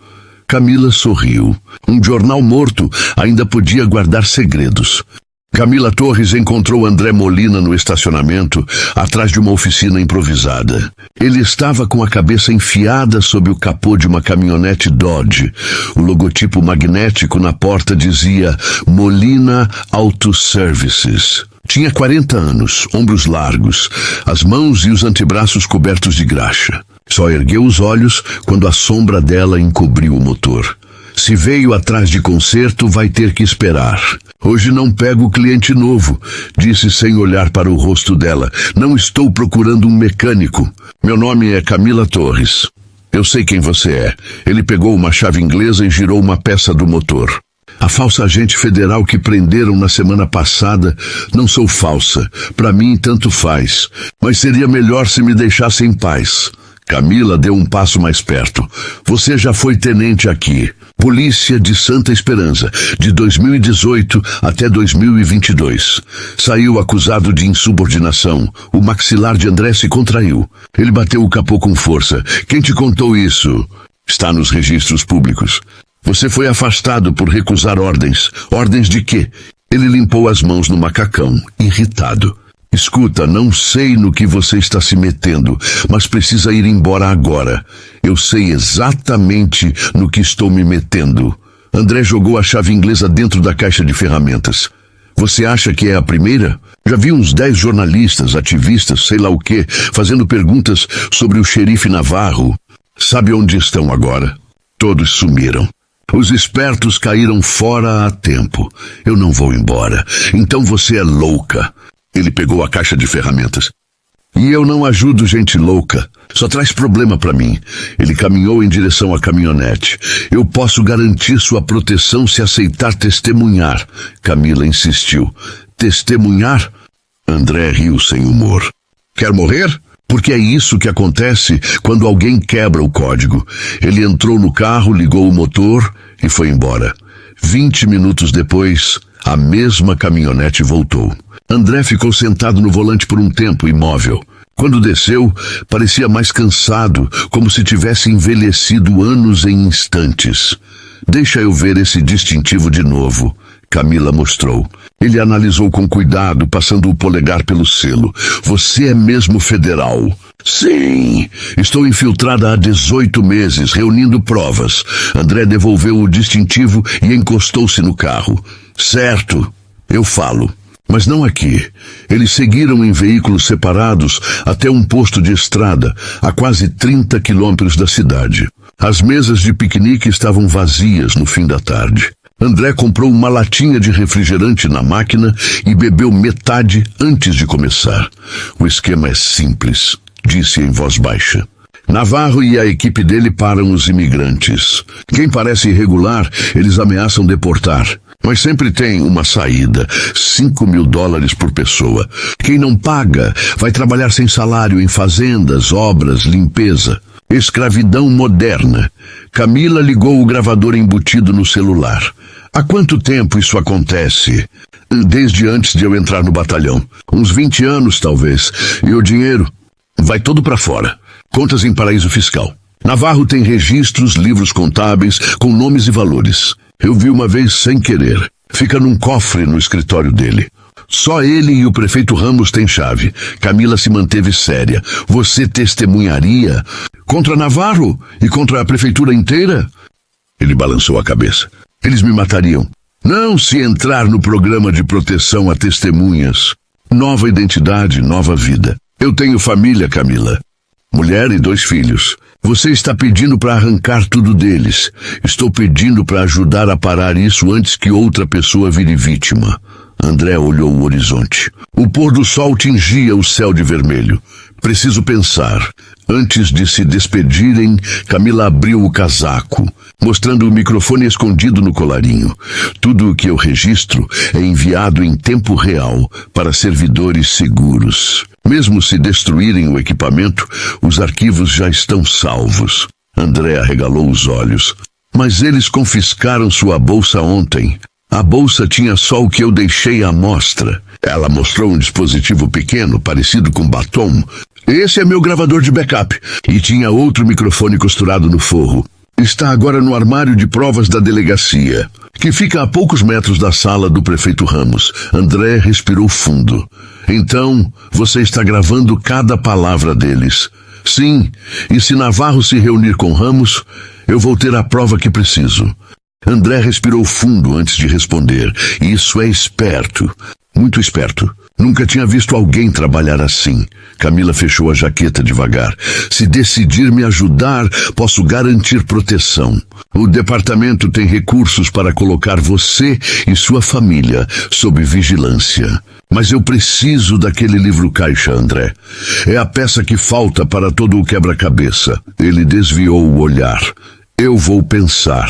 Camila sorriu. Um jornal morto ainda podia guardar segredos. Camila Torres encontrou André Molina no estacionamento, atrás de uma oficina improvisada. Ele estava com a cabeça enfiada sob o capô de uma caminhonete Dodge. O logotipo magnético na porta dizia Molina Auto Services. Tinha 40 anos, ombros largos, as mãos e os antebraços cobertos de graxa. Só ergueu os olhos quando a sombra dela encobriu o motor. Se veio atrás de conserto, vai ter que esperar. Hoje não pego cliente novo, disse sem olhar para o rosto dela. Não estou procurando um mecânico. Meu nome é Camila Torres. Eu sei quem você é. Ele pegou uma chave inglesa e girou uma peça do motor. A falsa agente federal que prenderam na semana passada, não sou falsa. Para mim, tanto faz. Mas seria melhor se me deixasse em paz. Camila deu um passo mais perto. Você já foi tenente aqui. Polícia de Santa Esperança, de 2018 até 2022. Saiu acusado de insubordinação. O maxilar de André se contraiu. Ele bateu o capô com força. Quem te contou isso? Está nos registros públicos. Você foi afastado por recusar ordens. Ordens de quê? Ele limpou as mãos no macacão, irritado. Escuta, não sei no que você está se metendo, mas precisa ir embora agora. Eu sei exatamente no que estou me metendo. André jogou a chave inglesa dentro da caixa de ferramentas. Você acha que é a primeira? Já vi uns 10 jornalistas, ativistas, sei lá o quê, fazendo perguntas sobre o xerife Navarro. Sabe onde estão agora? Todos sumiram. Os espertos caíram fora a tempo. Eu não vou embora. Então você é louca. Ele pegou a caixa de ferramentas. E eu não ajudo gente louca. Só traz problema para mim. Ele caminhou em direção à caminhonete. Eu posso garantir sua proteção se aceitar testemunhar. Camila insistiu. Testemunhar? André riu sem humor. Quer morrer? Porque é isso que acontece quando alguém quebra o código. Ele entrou no carro, ligou o motor e foi embora. 20 minutos depois, A mesma caminhonete voltou. André ficou sentado no volante por um tempo, imóvel. Quando desceu, parecia mais cansado, como se tivesse envelhecido anos em instantes. Deixa eu ver esse distintivo de novo. Camila mostrou. Ele analisou com cuidado, passando o polegar pelo selo. Você é mesmo federal? Sim. Estou infiltrada há 18 meses, reunindo provas. André devolveu o distintivo e encostou-se no carro. Certo. Eu falo. Mas não aqui. Eles seguiram em veículos separados até um posto de estrada, a quase 30 quilômetros da cidade. As mesas de piquenique estavam vazias no fim da tarde. André comprou uma latinha de refrigerante na máquina e bebeu metade antes de começar. O esquema é simples, disse em voz baixa. Navarro e a equipe dele param os imigrantes. Quem parece irregular, eles ameaçam deportar. Mas sempre tem uma saída, $5.000 por pessoa. Quem não paga vai trabalhar sem salário em fazendas, obras, limpeza. Escravidão moderna. Camila ligou o gravador embutido no celular. Há quanto tempo isso acontece? Desde antes de eu entrar no batalhão. Uns 20 anos, talvez. E o dinheiro? Vai todo para fora. Contas em paraíso fiscal. Navarro tem registros, livros contábeis, com nomes e valores. Eu vi uma vez sem querer. Fica num cofre no escritório dele. Só ele e o prefeito Ramos têm chave. Camila se manteve séria. Você testemunharia contra Navarro e contra a prefeitura inteira? Ele balançou a cabeça. Eles me matariam. Não se entrar no programa de proteção a testemunhas. Nova identidade, nova vida. Eu tenho família, Camila. Mulher e 2 filhos. Você está pedindo para arrancar tudo deles. Estou pedindo para ajudar a parar isso antes que outra pessoa vire vítima. André olhou o horizonte. O pôr do sol tingia o céu de vermelho. Preciso pensar. Antes de se despedirem, Camila abriu o casaco, mostrando o microfone escondido no colarinho. Tudo o que eu registro é enviado em tempo real para servidores seguros. Mesmo se destruírem o equipamento, os arquivos já estão salvos. André arregalou os olhos. Mas eles confiscaram sua bolsa ontem. A bolsa tinha só o que eu deixei à mostra. Ela mostrou um dispositivo pequeno, parecido com batom. Esse é meu gravador de backup. E tinha outro microfone costurado no forro. Está agora no armário de provas da delegacia, que fica a poucos metros da sala do prefeito Ramos. André respirou fundo. Então, você está gravando cada palavra deles. Sim, e se Navarro se reunir com Ramos, eu vou ter a prova que preciso. André respirou fundo antes de responder. Isso é esperto. Muito esperto. Nunca tinha visto alguém trabalhar assim. Camila fechou a jaqueta devagar. Se decidir me ajudar, posso garantir proteção. O departamento tem recursos para colocar você e sua família sob vigilância. Mas eu preciso daquele livro-caixa, André. É a peça que falta para todo o quebra-cabeça. Ele desviou o olhar. Eu vou pensar,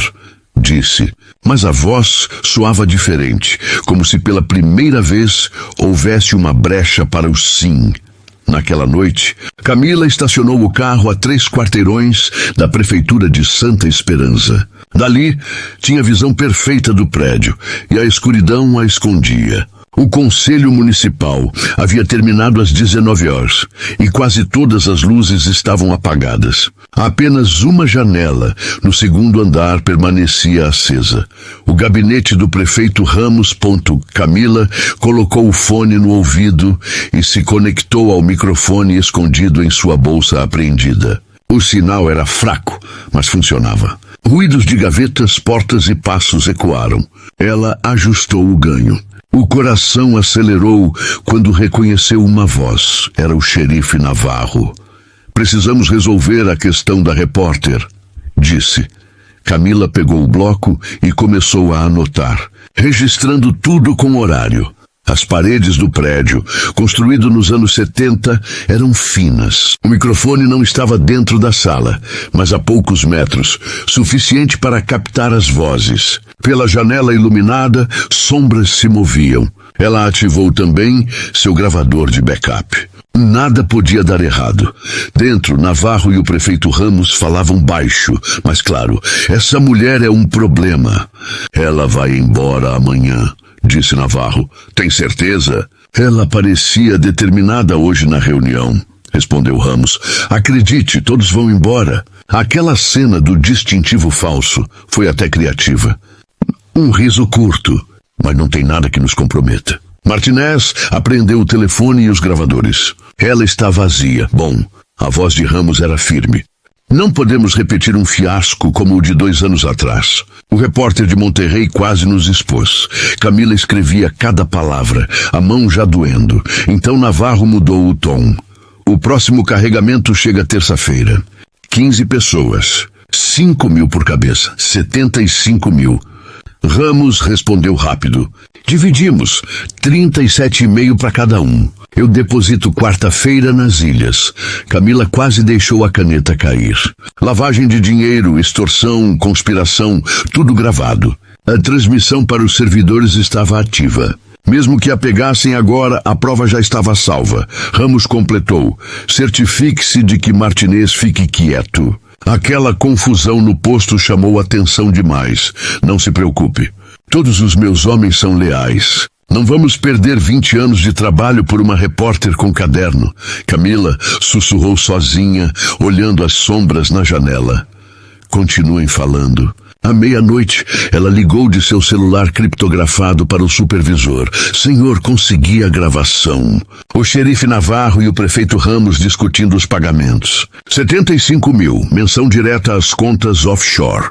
disse, mas a voz soava diferente, como se pela primeira vez houvesse uma brecha para o sim. Naquela noite, Camila estacionou o carro a 3 quarteirões da prefeitura de Santa Esperança. Dali, tinha visão perfeita do prédio, e a escuridão a escondia. O Conselho Municipal havia terminado às 19 horas e quase todas as luzes estavam apagadas. Apenas uma janela no 2º andar permanecia acesa. O gabinete do prefeito Ramos. Camila colocou o fone no ouvido e se conectou ao microfone escondido em sua bolsa apreendida. O sinal era fraco, mas funcionava. Ruídos de gavetas, portas e passos ecoaram. Ela ajustou o ganho. O coração acelerou quando reconheceu uma voz. Era o xerife Navarro. Precisamos resolver a questão da repórter, disse. Camila pegou o bloco e começou a anotar, registrando tudo com horário. As paredes do prédio, construído nos anos 70, eram finas. O microfone não estava dentro da sala, mas a poucos metros, suficiente para captar as vozes. Pela janela iluminada, sombras se moviam. Ela ativou também seu gravador de backup. Nada podia dar errado. Dentro, Navarro e o prefeito Ramos falavam baixo, mas claro, essa mulher é um problema. Ela vai embora amanhã, disse Navarro. Tem certeza? Ela parecia determinada hoje na reunião, respondeu Ramos. Acredite, todos vão embora. Aquela cena do distintivo falso foi até criativa. Um riso curto, mas não tem nada que nos comprometa. Martinez apreendeu o telefone e os gravadores. Ela está vazia. Bom, a voz de Ramos era firme. Não podemos repetir um fiasco como o de 2 anos atrás. O repórter de Monterrey quase nos expôs. Camila escrevia cada palavra, a mão já doendo. Então Navarro mudou o tom. O próximo carregamento chega terça-feira. 15 pessoas. 5.000 por cabeça. 75.000. Ramos respondeu rápido. Dividimos. 37,5 para cada um. Eu deposito quarta-feira nas ilhas. Camila quase deixou a caneta cair. Lavagem de dinheiro, extorsão, conspiração, tudo gravado. A transmissão para os servidores estava ativa. Mesmo que a pegassem agora, a prova já estava salva. Ramos completou. Certifique-se de que Martinez fique quieto. Aquela confusão no posto chamou atenção demais. Não se preocupe. Todos os meus homens são leais. Não vamos perder 20 anos de trabalho por uma repórter com caderno. Camila sussurrou sozinha, olhando as sombras na janela. Continuem falando. À meia-noite, ela ligou de seu celular criptografado para o supervisor. Senhor, consegui a gravação. O xerife Navarro e o prefeito Ramos discutindo os pagamentos. 75.000, menção direta às contas offshore.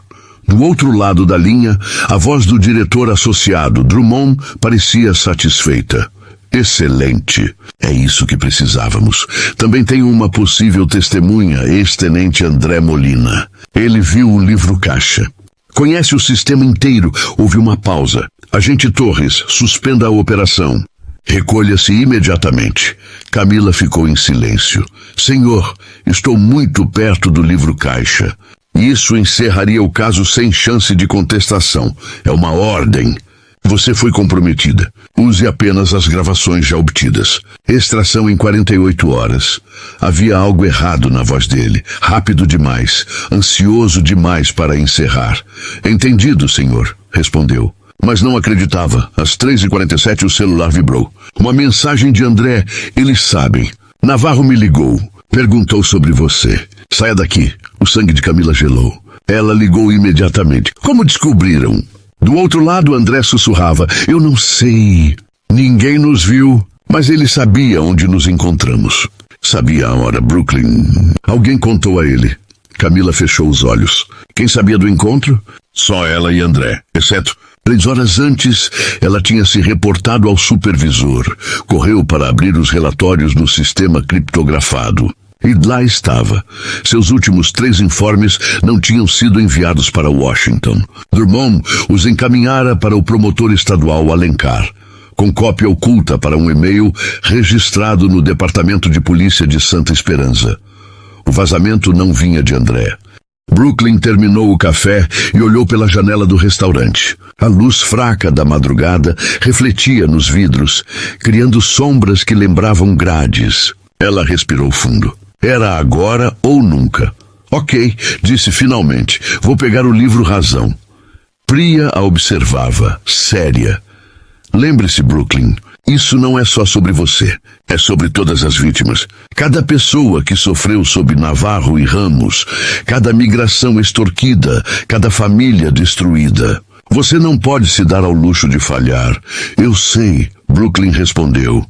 Do outro lado da linha, a voz do diretor associado, Drummond, parecia satisfeita. Excelente. É isso que precisávamos. Também tenho uma possível testemunha, ex-tenente André Molina. Ele viu o livro caixa. Conhece o sistema inteiro. Houve uma pausa. Agente Torres, suspenda a operação. Recolha-se imediatamente. Camila ficou em silêncio. Senhor, estou muito perto do livro caixa. Isso encerraria o caso sem chance de contestação. É uma ordem. Você foi comprometida. Use apenas as gravações já obtidas. Extração em 48 horas. Havia algo errado na voz dele. Rápido demais. Ansioso demais para encerrar. Entendido, senhor, respondeu. Mas não acreditava. Às 3h47 o celular vibrou. Uma mensagem de André. Eles sabem. Navarro me ligou. Perguntou sobre você. Saia daqui. O sangue de Camila gelou. Ela ligou imediatamente. Como descobriram? Do outro lado, André sussurrava. Eu não sei. Ninguém nos viu, mas ele sabia onde nos encontramos. Sabia a hora, Brooklyn. Alguém contou a ele. Camila fechou os olhos. Quem sabia do encontro? Só ela e André, exceto 3 horas antes, ela tinha se reportado ao supervisor. Correu para abrir os relatórios no sistema criptografado. E lá estava. Seus últimos 3 informes não tinham sido enviados para Washington. Drummond os encaminhara para o promotor estadual Alencar, com cópia oculta para um e-mail registrado no Departamento de Polícia de Santa Esperança. O vazamento não vinha de André. Brooklyn terminou o café e olhou pela janela do restaurante. A luz fraca da madrugada refletia nos vidros, criando sombras que lembravam grades. Ela respirou fundo. Era agora ou nunca. Ok, disse finalmente. Vou pegar o livro Razão. Priya a observava, séria. Lembre-se, Brooklyn, isso não é só sobre você. É sobre todas as vítimas. Cada pessoa que sofreu sob Navarro e Ramos. Cada migração extorquida. Cada família destruída. Você não pode se dar ao luxo de falhar. Eu sei, Brooklyn respondeu.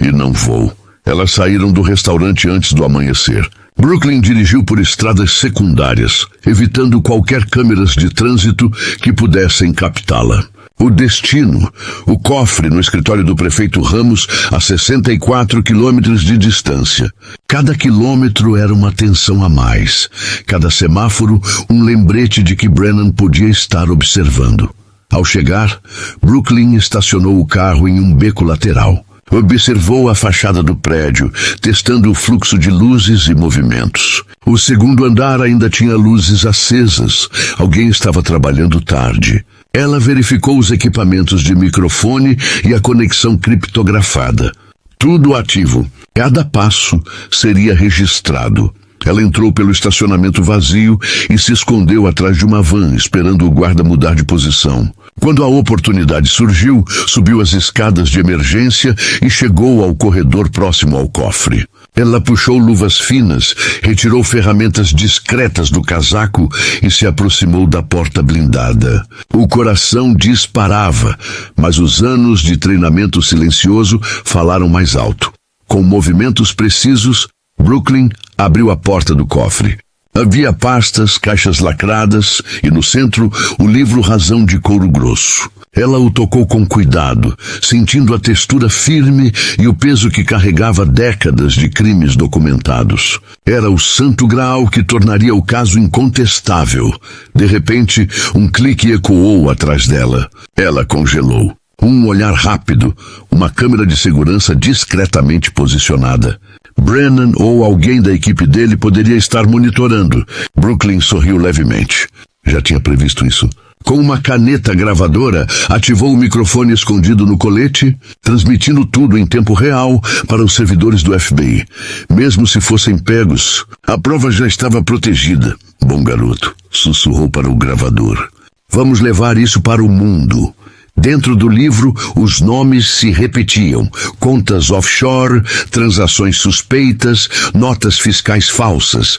E não vou. Elas saíram do restaurante antes do amanhecer. Brooklyn dirigiu por estradas secundárias, evitando qualquer câmeras de trânsito que pudessem captá-la. O destino, o cofre no escritório do prefeito Ramos, a 64 quilômetros de distância. Cada quilômetro era uma tensão a mais. Cada semáforo, um lembrete de que Brennan podia estar observando. Ao chegar, Brooklyn estacionou o carro em um beco lateral. Observou a fachada do prédio, testando o fluxo de luzes e movimentos. O segundo andar ainda tinha luzes acesas. Alguém estava trabalhando tarde. Ela verificou os equipamentos de microfone e a conexão criptografada. Tudo ativo. Cada passo seria registrado. Ela entrou pelo estacionamento vazio e se escondeu atrás de uma van, esperando o guarda mudar de posição. Quando a oportunidade surgiu, subiu as escadas de emergência e chegou ao corredor próximo ao cofre. Ela puxou luvas finas, retirou ferramentas discretas do casaco e se aproximou da porta blindada. O coração disparava, mas os anos de treinamento silencioso falaram mais alto. Com movimentos precisos, Brooklyn abriu a porta do cofre. Havia pastas, caixas lacradas e, no centro, o livro Razão de couro grosso. Ela o tocou com cuidado, sentindo a textura firme e o peso que carregava décadas de crimes documentados. Era o santo graal que tornaria o caso incontestável. De repente, um clique ecoou atrás dela. Ela congelou. Um olhar rápido, uma câmera de segurança discretamente posicionada. Brennan ou alguém da equipe dele poderia estar monitorando. Brooklyn sorriu levemente. Já tinha previsto isso. Com uma caneta gravadora, ativou o microfone escondido no colete, transmitindo tudo em tempo real para os servidores do FBI. Mesmo se fossem pegos, a prova já estava protegida. Bom garoto, sussurrou para o gravador. Vamos levar isso para o mundo. Dentro do livro, os nomes se repetiam. Contas offshore, transações suspeitas, notas fiscais falsas.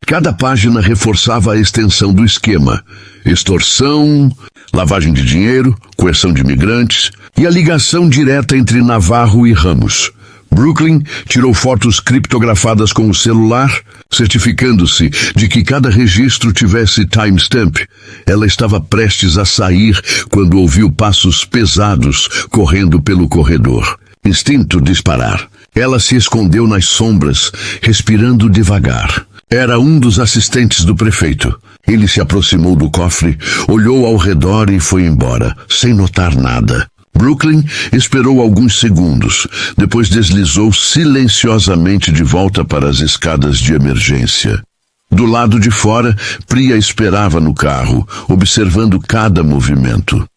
Cada página reforçava a extensão do esquema. Extorsão, lavagem de dinheiro, coerção de imigrantes e a ligação direta entre Navarro e Ramos. Brooklyn tirou fotos criptografadas com o celular, certificando-se de que cada registro tivesse timestamp. Ela estava prestes a sair quando ouviu passos pesados correndo pelo corredor. Instinto disparar. Ela se escondeu nas sombras, respirando devagar. Era um dos assistentes do prefeito. Ele se aproximou do cofre, olhou ao redor e foi embora, sem notar nada. Brooklyn esperou alguns segundos, depois deslizou silenciosamente de volta para as escadas de emergência. Do lado de fora, Priya esperava no carro, observando cada movimento.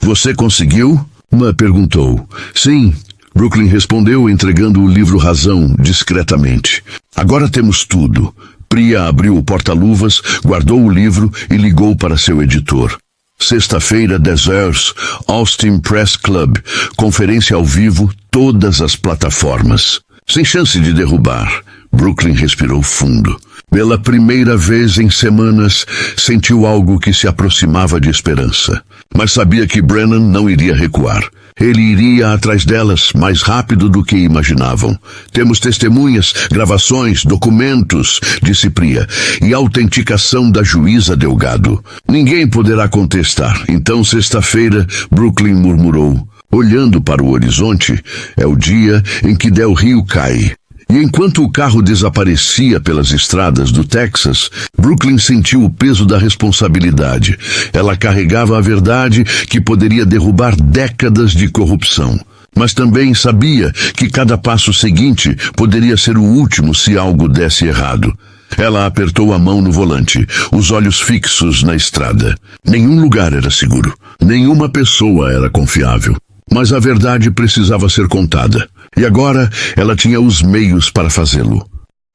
Você conseguiu? Ma perguntou. Sim, Brooklyn respondeu, entregando o livro Razão discretamente. Agora temos tudo. Priya abriu o porta-luvas, guardou o livro e ligou para seu editor. Sexta-feira, 10 horas, Austin Press Club. Conferência ao vivo, todas as plataformas. Sem chance de derrubar, Brooklyn respirou fundo. Pela primeira vez em semanas, sentiu algo que se aproximava de esperança. Mas sabia que Brennan não iria recuar. Ele iria atrás delas mais rápido do que imaginavam. Temos testemunhas, gravações, documentos, disse Priya, e autenticação da juíza Delgado. Ninguém poderá contestar. Então, sexta-feira, Brooklyn murmurou. Olhando para o horizonte, é o dia em que Del Rio cai. E enquanto o carro desaparecia pelas estradas do Texas, Brooklyn sentiu o peso da responsabilidade. Ela carregava a verdade que poderia derrubar décadas de corrupção. Mas também sabia que cada passo seguinte poderia ser o último se algo desse errado. Ela apertou a mão no volante, os olhos fixos na estrada. Nenhum lugar era seguro. Nenhuma pessoa era confiável. Mas a verdade precisava ser contada. E agora ela tinha os meios para fazê-lo.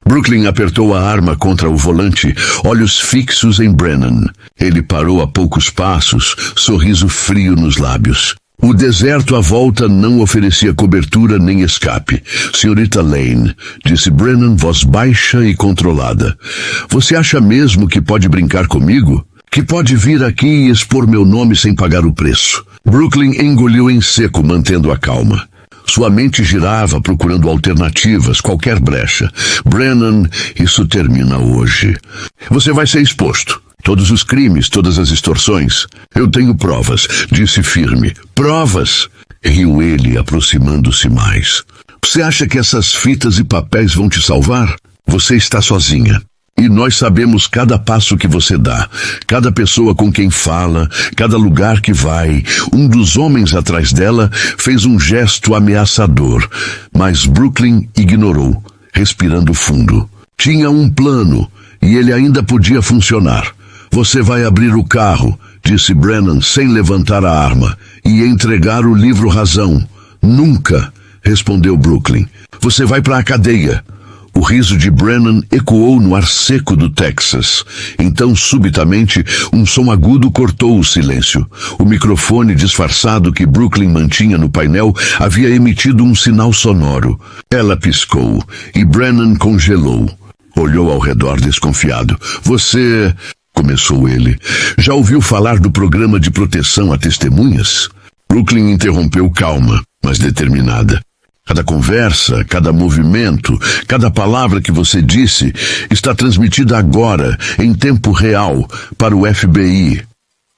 Brooklyn apertou a arma contra o volante, olhos fixos em Brennan. Ele parou a poucos passos, sorriso frio nos lábios. O deserto à volta não oferecia cobertura nem escape. Senhorita Lane, disse Brennan, voz baixa e controlada. Você acha mesmo que pode brincar comigo? Que pode vir aqui e expor meu nome sem pagar o preço? Brooklyn engoliu em seco, mantendo a calma. Sua mente girava procurando alternativas, qualquer brecha. Brennan, isso termina hoje. Você vai ser exposto. Todos os crimes, todas as extorsões. Eu tenho provas, disse firme. Provas? Riu ele, aproximando-se mais. Você acha que essas fitas e papéis vão te salvar? Você está sozinha. E nós sabemos cada passo que você dá, cada pessoa com quem fala, cada lugar que vai. Um dos homens atrás dela fez um gesto ameaçador, mas Brooklyn ignorou, respirando fundo. Tinha um plano, e ele ainda podia funcionar. Você vai abrir o carro, disse Brennan sem levantar a arma, e entregar o livro Razão. Nunca, respondeu Brooklyn. Você vai para a cadeia. O riso de Brennan ecoou no ar seco do Texas. Então, subitamente, um som agudo cortou o silêncio. O microfone disfarçado que Brooklyn mantinha no painel havia emitido um sinal sonoro. Ela piscou e Brennan congelou. Olhou ao redor desconfiado. Você... começou ele. Já ouviu falar do programa de proteção a testemunhas? Brooklyn interrompeu calma, mas determinada. Cada conversa, cada movimento, cada palavra que você disse está transmitida agora, em tempo real, para o FBI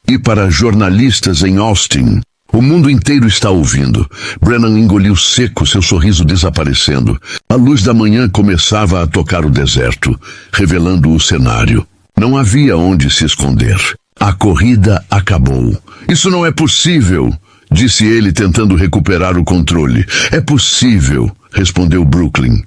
e para jornalistas em Austin. O mundo inteiro está ouvindo. Brennan engoliu seco, seu sorriso desaparecendo. A luz da manhã começava a tocar o deserto, revelando o cenário. Não havia onde se esconder. A corrida acabou. Isso não é possível, disse ele tentando recuperar o controle. É possível, respondeu Brooklyn.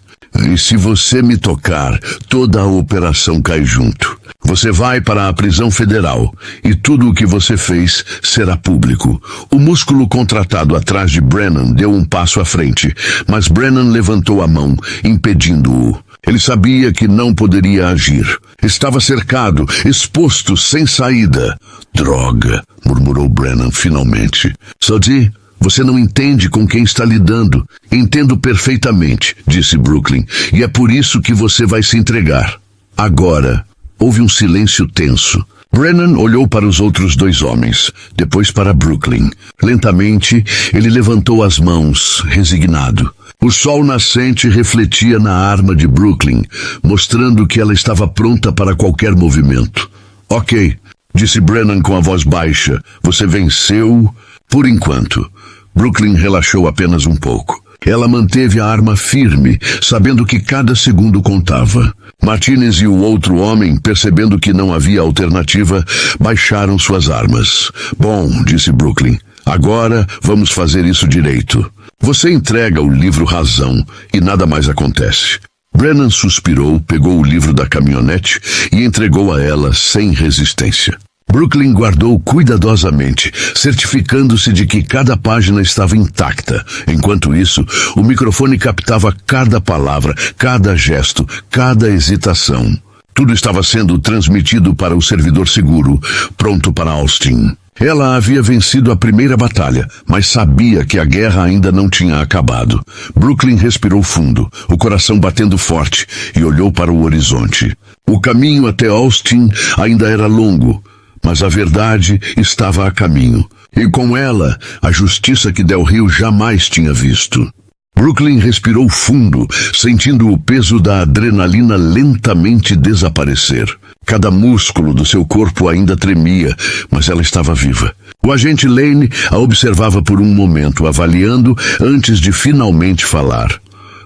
E se você me tocar, toda a operação cai junto. Você vai para a prisão federal e tudo o que você fez será público. O músculo contratado atrás de Brennan deu um passo à frente, mas Brennan levantou a mão, impedindo-o. Ele sabia que não poderia agir. Estava cercado, exposto, sem saída. Droga, murmurou Brennan finalmente. Soddy, você não entende com quem está lidando. Entendo perfeitamente, disse Brooklyn, e é por isso que você vai se entregar. Agora, houve um silêncio tenso. Brennan olhou para os outros dois homens, depois para Brooklyn. Lentamente, ele levantou as mãos, resignado. O sol nascente refletia na arma de Brooklyn, mostrando que ela estava pronta para qualquer movimento. Ok, disse Brennan com a voz baixa. Você venceu por enquanto. Brooklyn relaxou apenas um pouco. Ela manteve a arma firme, sabendo que cada segundo contava. Martinez e o outro homem, percebendo que não havia alternativa, baixaram suas armas. Bom, disse Brooklyn, agora vamos fazer isso direito. Você entrega o livro Razão e nada mais acontece. Brennan suspirou, pegou o livro da caminhonete e entregou a ela sem resistência. Brooklyn guardou cuidadosamente, certificando-se de que cada página estava intacta. Enquanto isso, o microfone captava cada palavra, cada gesto, cada hesitação. Tudo estava sendo transmitido para o servidor seguro, pronto para Austin. Ela havia vencido a primeira batalha, mas sabia que a guerra ainda não tinha acabado. Brooklyn respirou fundo, o coração batendo forte, e olhou para o horizonte. O caminho até Austin ainda era longo, mas a verdade estava a caminho. E com ela, a justiça que Del Rio jamais tinha visto. Brooklyn respirou fundo, sentindo o peso da adrenalina lentamente desaparecer. Cada músculo do seu corpo ainda tremia, mas ela estava viva. O agente Lane a observava por um momento, avaliando antes de finalmente falar.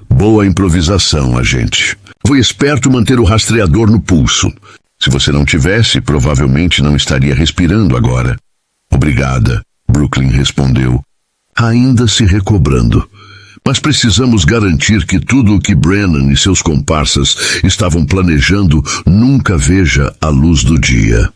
Boa improvisação, agente. Foi esperto manter o rastreador no pulso. Se você não tivesse, provavelmente não estaria respirando agora. Obrigada, Brooklyn respondeu, ainda se recobrando. Mas precisamos garantir que tudo o que Brennan e seus comparsas estavam planejando nunca veja a luz do dia.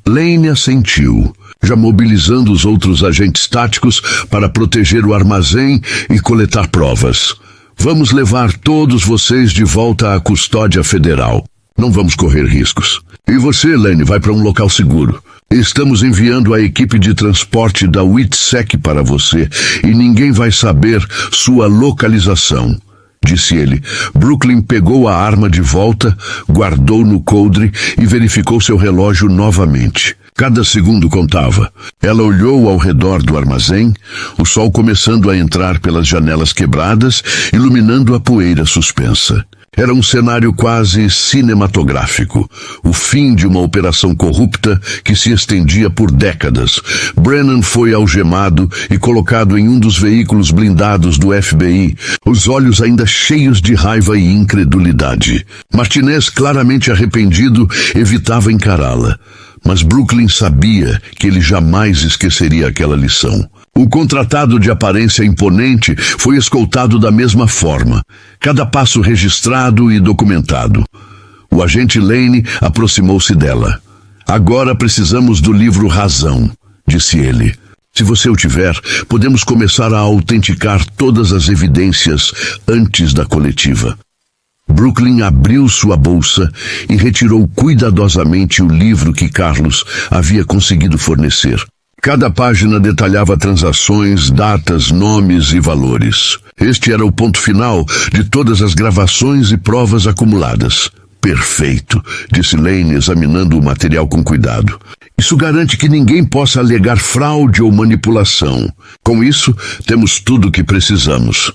Lane assentiu, já mobilizando os outros agentes táticos para proteger o armazém e coletar provas. Vamos levar todos vocês de volta à custódia federal. Não vamos correr riscos. E você, Lane, vai para um local seguro. Estamos enviando a equipe de transporte da WITSEC para você e ninguém vai saber sua localização, disse ele. Brooklyn pegou a arma de volta, guardou no coldre e verificou seu relógio novamente. Cada segundo contava. Ela olhou ao redor do armazém, o sol começando a entrar pelas janelas quebradas, iluminando a poeira suspensa. Era um cenário quase cinematográfico, o fim de uma operação corrupta que se estendia por décadas. Brennan foi algemado e colocado em um dos veículos blindados do FBI, os olhos ainda cheios de raiva e incredulidade. Martinez, claramente arrependido, evitava encará-la. Mas Brooklyn sabia que ele jamais esqueceria aquela lição. O contratado de aparência imponente foi escoltado da mesma forma, cada passo registrado e documentado. O agente Lane aproximou-se dela. Agora precisamos do livro Razão, disse ele. Se você o tiver, podemos começar a autenticar todas as evidências antes da coletiva. Brooklyn abriu sua bolsa e retirou cuidadosamente o livro que Carlos havia conseguido fornecer. Cada página detalhava transações, datas, nomes e valores. Este era o ponto final de todas as gravações e provas acumuladas. Perfeito, disse Lane, examinando o material com cuidado. Isso garante que ninguém possa alegar fraude ou manipulação. Com isso, temos tudo o que precisamos.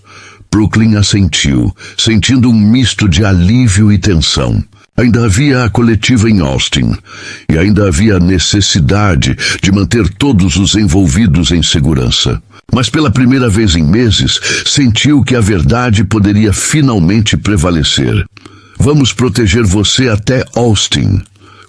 Brooklyn assentiu, sentindo um misto de alívio e tensão. Ainda havia a coletiva em Austin, e ainda havia a necessidade de manter todos os envolvidos em segurança. Mas pela primeira vez em meses, sentiu que a verdade poderia finalmente prevalecer. Vamos proteger você até Austin,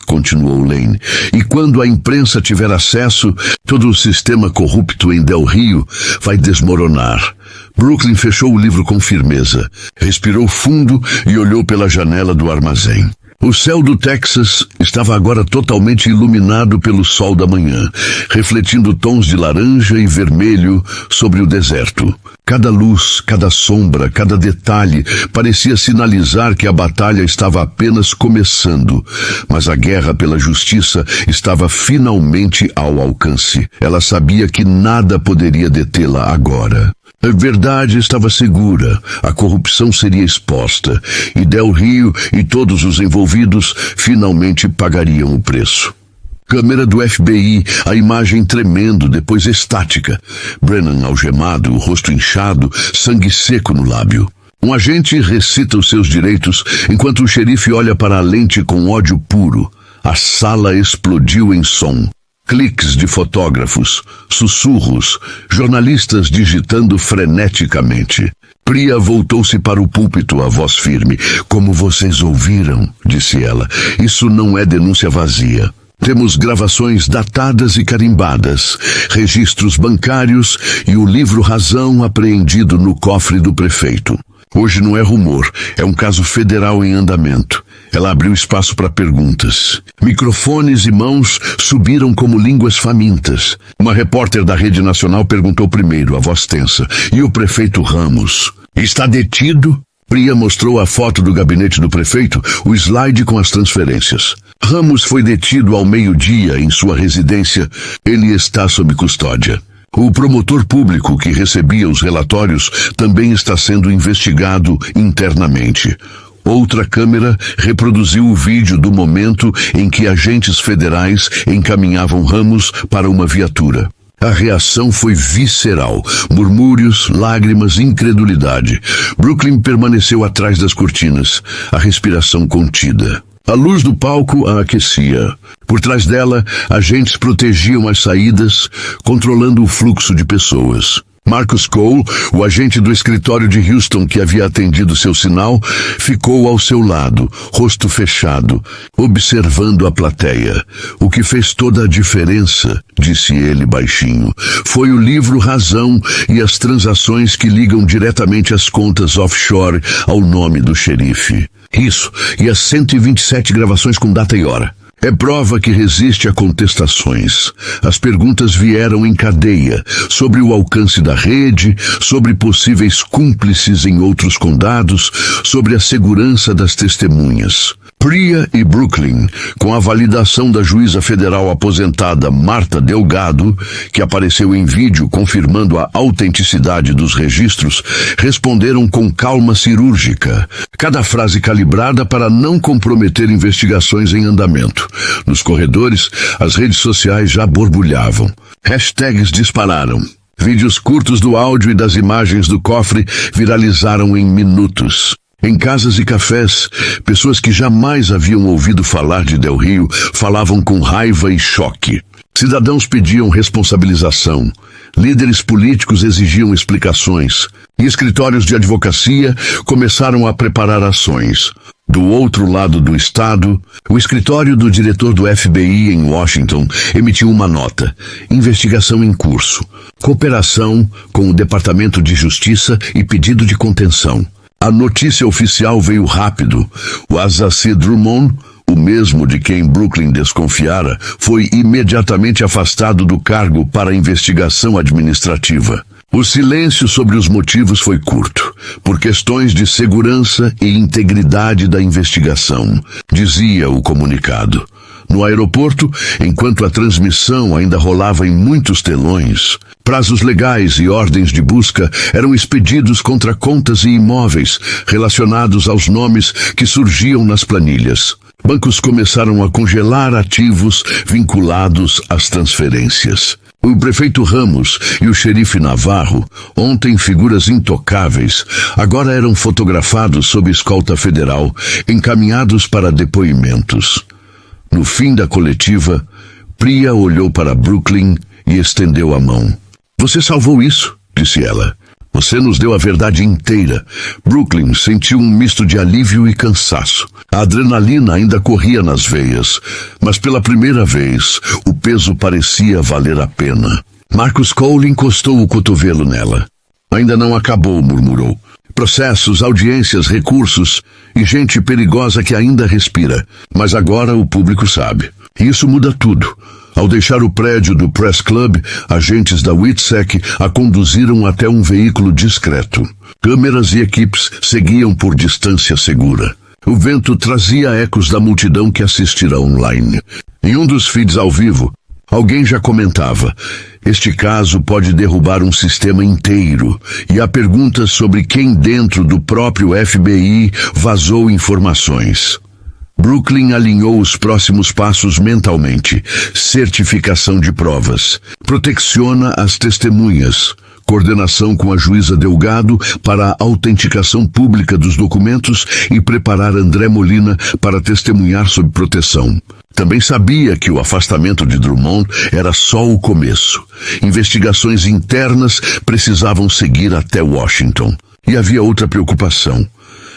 continuou Lane. E quando a imprensa tiver acesso, todo o sistema corrupto em Del Rio vai desmoronar. Brooklyn fechou o livro com firmeza, respirou fundo e olhou pela janela do armazém. O céu do Texas estava agora totalmente iluminado pelo sol da manhã, refletindo tons de laranja e vermelho sobre o deserto. Cada luz, cada sombra, cada detalhe parecia sinalizar que a batalha estava apenas começando, mas a guerra pela justiça estava finalmente ao alcance. Ela sabia que nada poderia detê-la agora. A verdade estava segura, a corrupção seria exposta, e Del Rio e todos os envolvidos finalmente pagariam o preço. Câmera do FBI, a imagem tremendo, depois estática. Brennan algemado, o rosto inchado, sangue seco no lábio. Um agente recita os seus direitos, enquanto o xerife olha para a lente com ódio puro. A sala explodiu em som. Cliques de fotógrafos, sussurros, jornalistas digitando freneticamente. Priya voltou-se para o púlpito, a voz firme. Como vocês ouviram, disse ela, isso não é denúncia vazia. Temos gravações datadas e carimbadas, registros bancários e o livro Razão apreendido no cofre do prefeito. Hoje não é rumor, é um caso federal em andamento. Ela abriu espaço para perguntas. Microfones e mãos subiram como línguas famintas. Uma repórter da Rede Nacional perguntou primeiro, a voz tensa. E o prefeito Ramos? Está detido? Priya mostrou a foto do gabinete do prefeito, o slide com as transferências. Ramos foi detido ao meio-dia em sua residência. Ele está sob custódia. O promotor público que recebia os relatórios também está sendo investigado internamente. Outra câmera reproduziu o vídeo do momento em que agentes federais encaminhavam Ramos para uma viatura. A reação foi visceral. Murmúrios, lágrimas, incredulidade. Brooklyn permaneceu atrás das cortinas, a respiração contida. A luz do palco a aquecia. Por trás dela, agentes protegiam as saídas, controlando o fluxo de pessoas. Marcus Cole, o agente do escritório de Houston que havia atendido seu sinal, ficou ao seu lado, rosto fechado, observando a plateia. O que fez toda a diferença, disse ele baixinho, foi o livro Razão e as transações que ligam diretamente as contas offshore ao nome do xerife. Isso, e as 127 gravações com data e hora. É prova que resiste a contestações. As perguntas vieram em cadeia, sobre o alcance da rede, sobre possíveis cúmplices em outros condados, sobre a segurança das testemunhas. Priya e Brooklyn, com a validação da juíza federal aposentada Marta Delgado, que apareceu em vídeo confirmando a autenticidade dos registros, responderam com calma cirúrgica, cada frase calibrada para não comprometer investigações em andamento. Nos corredores, as redes sociais já borbulhavam. Hashtags dispararam. Vídeos curtos do áudio e das imagens do cofre viralizaram em minutos. Em casas e cafés, pessoas que jamais haviam ouvido falar de Del Rio falavam com raiva e choque. Cidadãos pediam responsabilização. Líderes políticos exigiam explicações. E escritórios de advocacia começaram a preparar ações. Do outro lado do estado, o escritório do diretor do FBI em Washington emitiu uma nota. Investigação em curso. Cooperação com o Departamento de Justiça e pedido de contenção. A notícia oficial veio rápido. O Azaci Drummond, o mesmo de quem Brooklyn desconfiara, foi imediatamente afastado do cargo para investigação administrativa. O silêncio sobre os motivos foi curto, por questões de segurança e integridade da investigação, dizia o comunicado. No aeroporto, enquanto a transmissão ainda rolava em muitos telões, prazos legais e ordens de busca eram expedidos contra contas e imóveis relacionados aos nomes que surgiam nas planilhas. Bancos começaram a congelar ativos vinculados às transferências. O prefeito Ramos e o xerife Navarro, ontem figuras intocáveis, agora eram fotografados sob escolta federal, encaminhados para depoimentos. No fim da coletiva, Priya olhou para Brooklyn e estendeu a mão. "Você salvou isso", disse ela. "Você nos deu a verdade inteira." Brooklyn sentiu um misto de alívio e cansaço. A adrenalina ainda corria nas veias, mas pela primeira vez, o peso parecia valer a pena. Marcus Cole encostou o cotovelo nela. "Ainda não acabou", murmurou. "Processos, audiências, recursos e gente perigosa que ainda respira. Mas agora o público sabe. E isso muda tudo." Ao deixar o prédio do Press Club, agentes da WITSEC a conduziram até um veículo discreto. Câmeras e equipes seguiam por distância segura. O vento trazia ecos da multidão que assistira online. Em um dos feeds ao vivo, alguém já comentava: "Este caso pode derrubar um sistema inteiro." E há perguntas sobre quem dentro do próprio FBI vazou informações. Brooklyn alinhou os próximos passos mentalmente. Certificação de provas. Proteciona as testemunhas. Coordenação com a juíza Delgado para a autenticação pública dos documentos e preparar André Molina para testemunhar sob proteção. Também sabia que o afastamento de Drummond era só o começo. Investigações internas precisavam seguir até Washington. E havia outra preocupação.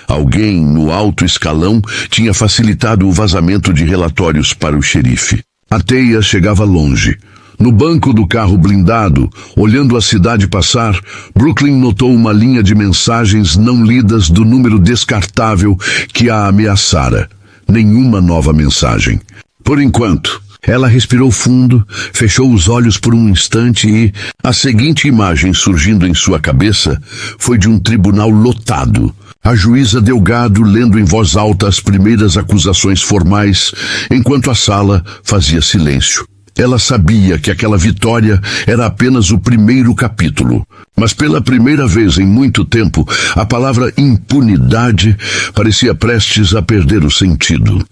Alguém no alto escalão tinha facilitado o vazamento de relatórios para o xerife. A teia chegava longe. No banco do carro blindado, olhando a cidade passar, Brooklyn notou uma linha de mensagens não lidas do número descartável que a ameaçara. Nenhuma nova mensagem. Por enquanto, ela respirou fundo, fechou os olhos por um instante e a seguinte imagem surgindo em sua cabeça foi de um tribunal lotado. A juíza Delgado lendo em voz alta as primeiras acusações formais, enquanto a sala fazia silêncio. Ela sabia que aquela vitória era apenas o primeiro capítulo, mas pela primeira vez em muito tempo, a palavra impunidade parecia prestes a perder o sentido.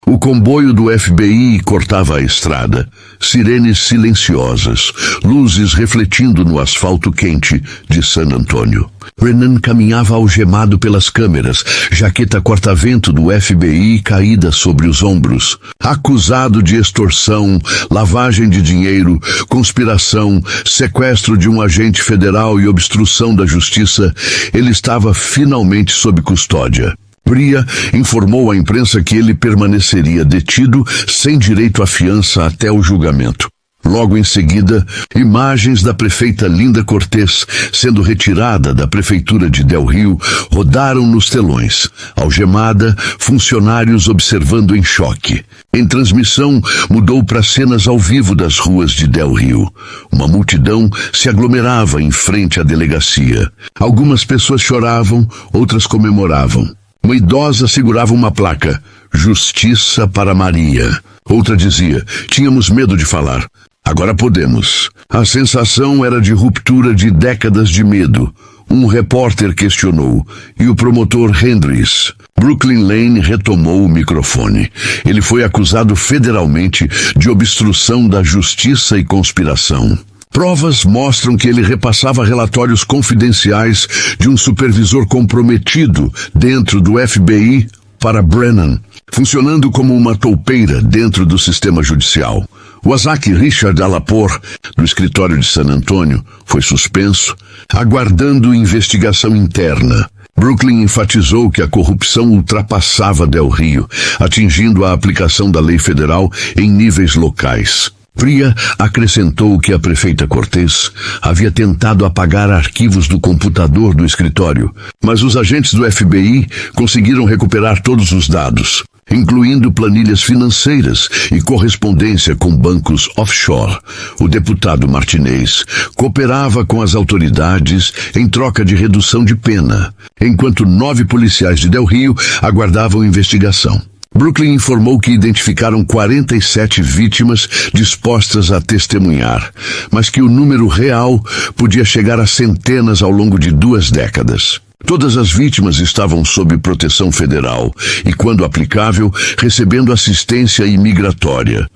O comboio do FBI cortava a estrada, sirenes silenciosas, luzes refletindo no asfalto quente de San Antônio. Renan caminhava algemado pelas câmeras, jaqueta corta-vento do FBI caída sobre os ombros. Acusado de extorsão, lavagem de dinheiro, conspiração, sequestro de um agente federal e obstrução da justiça, ele estava finalmente sob custódia. Priya informou à imprensa que ele permaneceria detido sem direito à fiança até o julgamento. Logo em seguida, imagens da prefeita Linda Cortez sendo retirada da prefeitura de Del Rio rodaram nos telões. Algemada, funcionários observando em choque. Em transmissão, mudou para cenas ao vivo das ruas de Del Rio. Uma multidão se aglomerava em frente à delegacia. Algumas pessoas choravam, outras comemoravam. Uma idosa segurava uma placa: "Justiça para Maria". Outra dizia: "Tínhamos medo de falar. Agora podemos." A sensação era de ruptura de décadas de medo. Um repórter questionou, e o promotor Hendricks. Brooklyn Lane retomou o microfone. Ele foi acusado federalmente de obstrução da justiça e conspiração. Provas mostram que ele repassava relatórios confidenciais de um supervisor comprometido dentro do FBI para Brennan, funcionando como uma toupeira dentro do sistema judicial. O Azak Richard Alapor, do escritório de San Antônio, foi suspenso, aguardando investigação interna. Brooklyn enfatizou que a corrupção ultrapassava Del Rio, atingindo a aplicação da lei federal em níveis locais. Priya acrescentou que a prefeita Cortez havia tentado apagar arquivos do computador do escritório, mas os agentes do FBI conseguiram recuperar todos os dados. incluindo planilhas financeiras e correspondência com bancos offshore. O deputado Martinez cooperava com as autoridades em troca de redução de pena, enquanto 9 policiais de Del Rio aguardavam investigação. Brooklyn informou que identificaram 47 vítimas dispostas a testemunhar, mas que o número real podia chegar a centenas ao longo de 2 décadas. Todas as vítimas estavam sob proteção federal e, quando aplicável, recebendo assistência imigratória.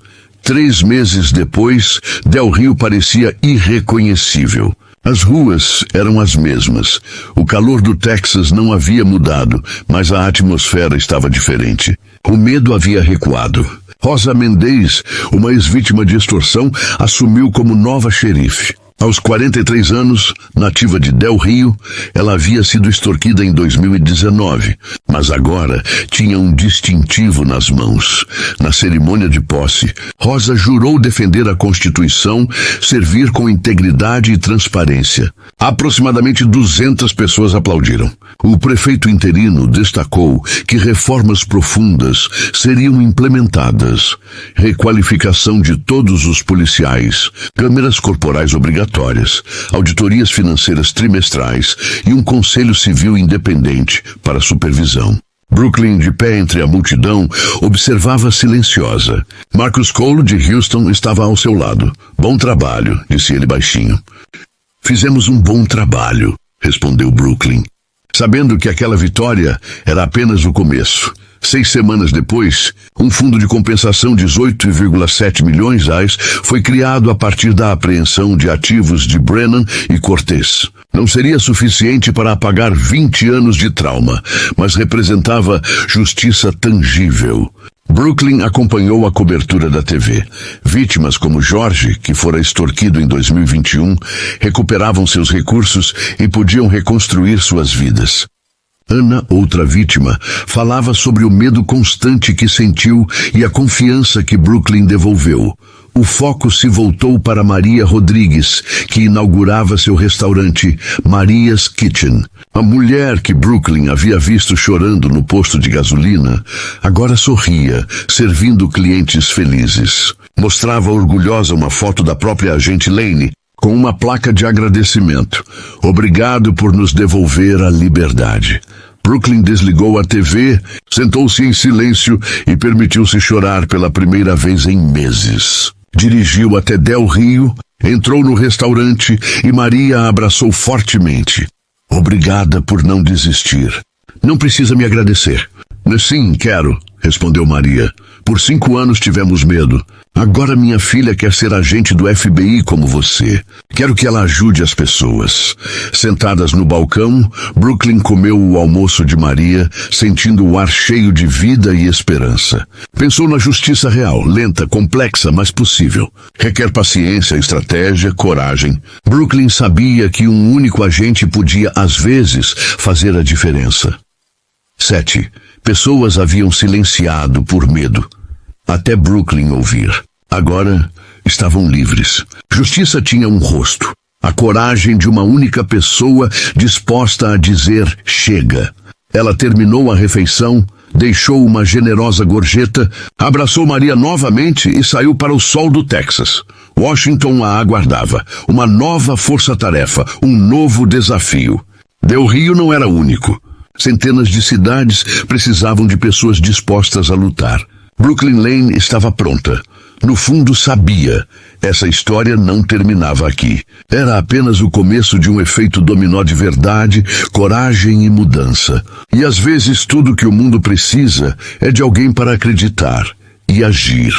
3 meses depois, Del Rio parecia irreconhecível. As ruas eram as mesmas. O calor do Texas não havia mudado, mas a atmosfera estava diferente. O medo havia recuado. Rosa Mendez, uma ex-vítima de extorsão, assumiu como nova xerife. Aos 43 anos, nativa de Del Rio, ela havia sido extorquida em 2019, mas agora tinha um distintivo nas mãos. Na cerimônia de posse, Rosa jurou defender a Constituição, servir com integridade e transparência. Aproximadamente 200 pessoas aplaudiram. O prefeito interino destacou que reformas profundas seriam implementadas. Requalificação de todos os policiais, câmeras corporais obrigatórias, auditorias financeiras trimestrais e um conselho civil independente para supervisão. Brooklyn, de pé entre a multidão, observava silenciosa. Marcus Cole, de Houston, estava ao seu lado. Bom trabalho, disse ele baixinho. Fizemos um bom trabalho, respondeu Brooklyn, sabendo que aquela vitória era apenas o começo. 6 semanas depois, um fundo de compensação de 18,7 milhões de reais foi criado a partir da apreensão de ativos de Brennan e Cortez. Não seria suficiente para apagar 20 anos de trauma, mas representava justiça tangível. Brooklyn acompanhou a cobertura da TV. Vítimas como Jorge, que fora extorquido em 2021, recuperavam seus recursos e podiam reconstruir suas vidas. Ana, outra vítima, falava sobre o medo constante que sentiu e a confiança que Brooklyn devolveu. O foco se voltou para Maria Rodrigues, que inaugurava seu restaurante Maria's Kitchen. A mulher que Brooklyn havia visto chorando no posto de gasolina, agora sorria, servindo clientes felizes. Mostrava orgulhosa uma foto da própria agente Lane, com uma placa de agradecimento. Obrigado por nos devolver a liberdade. Brooklyn desligou a TV, sentou-se em silêncio e permitiu-se chorar pela primeira vez em meses. Dirigiu até Del Rio, entrou no restaurante e Maria a abraçou fortemente. Obrigada por não desistir. Não precisa me agradecer. Sim, quero, respondeu Maria. Por 5 anos tivemos medo. Agora minha filha quer ser agente do FBI como você. Quero que ela ajude as pessoas. Sentadas no balcão, Brooklyn comeu o almoço de Maria, sentindo o ar cheio de vida e esperança. Pensou na justiça real, lenta, complexa, mas possível. Requer paciência, estratégia, coragem. Brooklyn sabia que um único agente podia, às vezes, fazer a diferença. 7. Pessoas haviam silenciado por medo, até Brooklyn ouvir. Agora estavam livres. Justiça tinha um rosto, a coragem de uma única pessoa disposta a dizer chega. Ela terminou a refeição, deixou uma generosa gorjeta, abraçou Maria novamente e saiu para o sol do Texas. Washington a aguardava, uma nova força-tarefa, um novo desafio. Del Rio não era único. Centenas de cidades precisavam de pessoas dispostas a lutar. Brooklyn Lane estava pronta. No fundo sabia, essa história não terminava aqui. Era apenas o começo de um efeito dominó de verdade, coragem e mudança. E às vezes tudo que o mundo precisa é de alguém para acreditar e agir.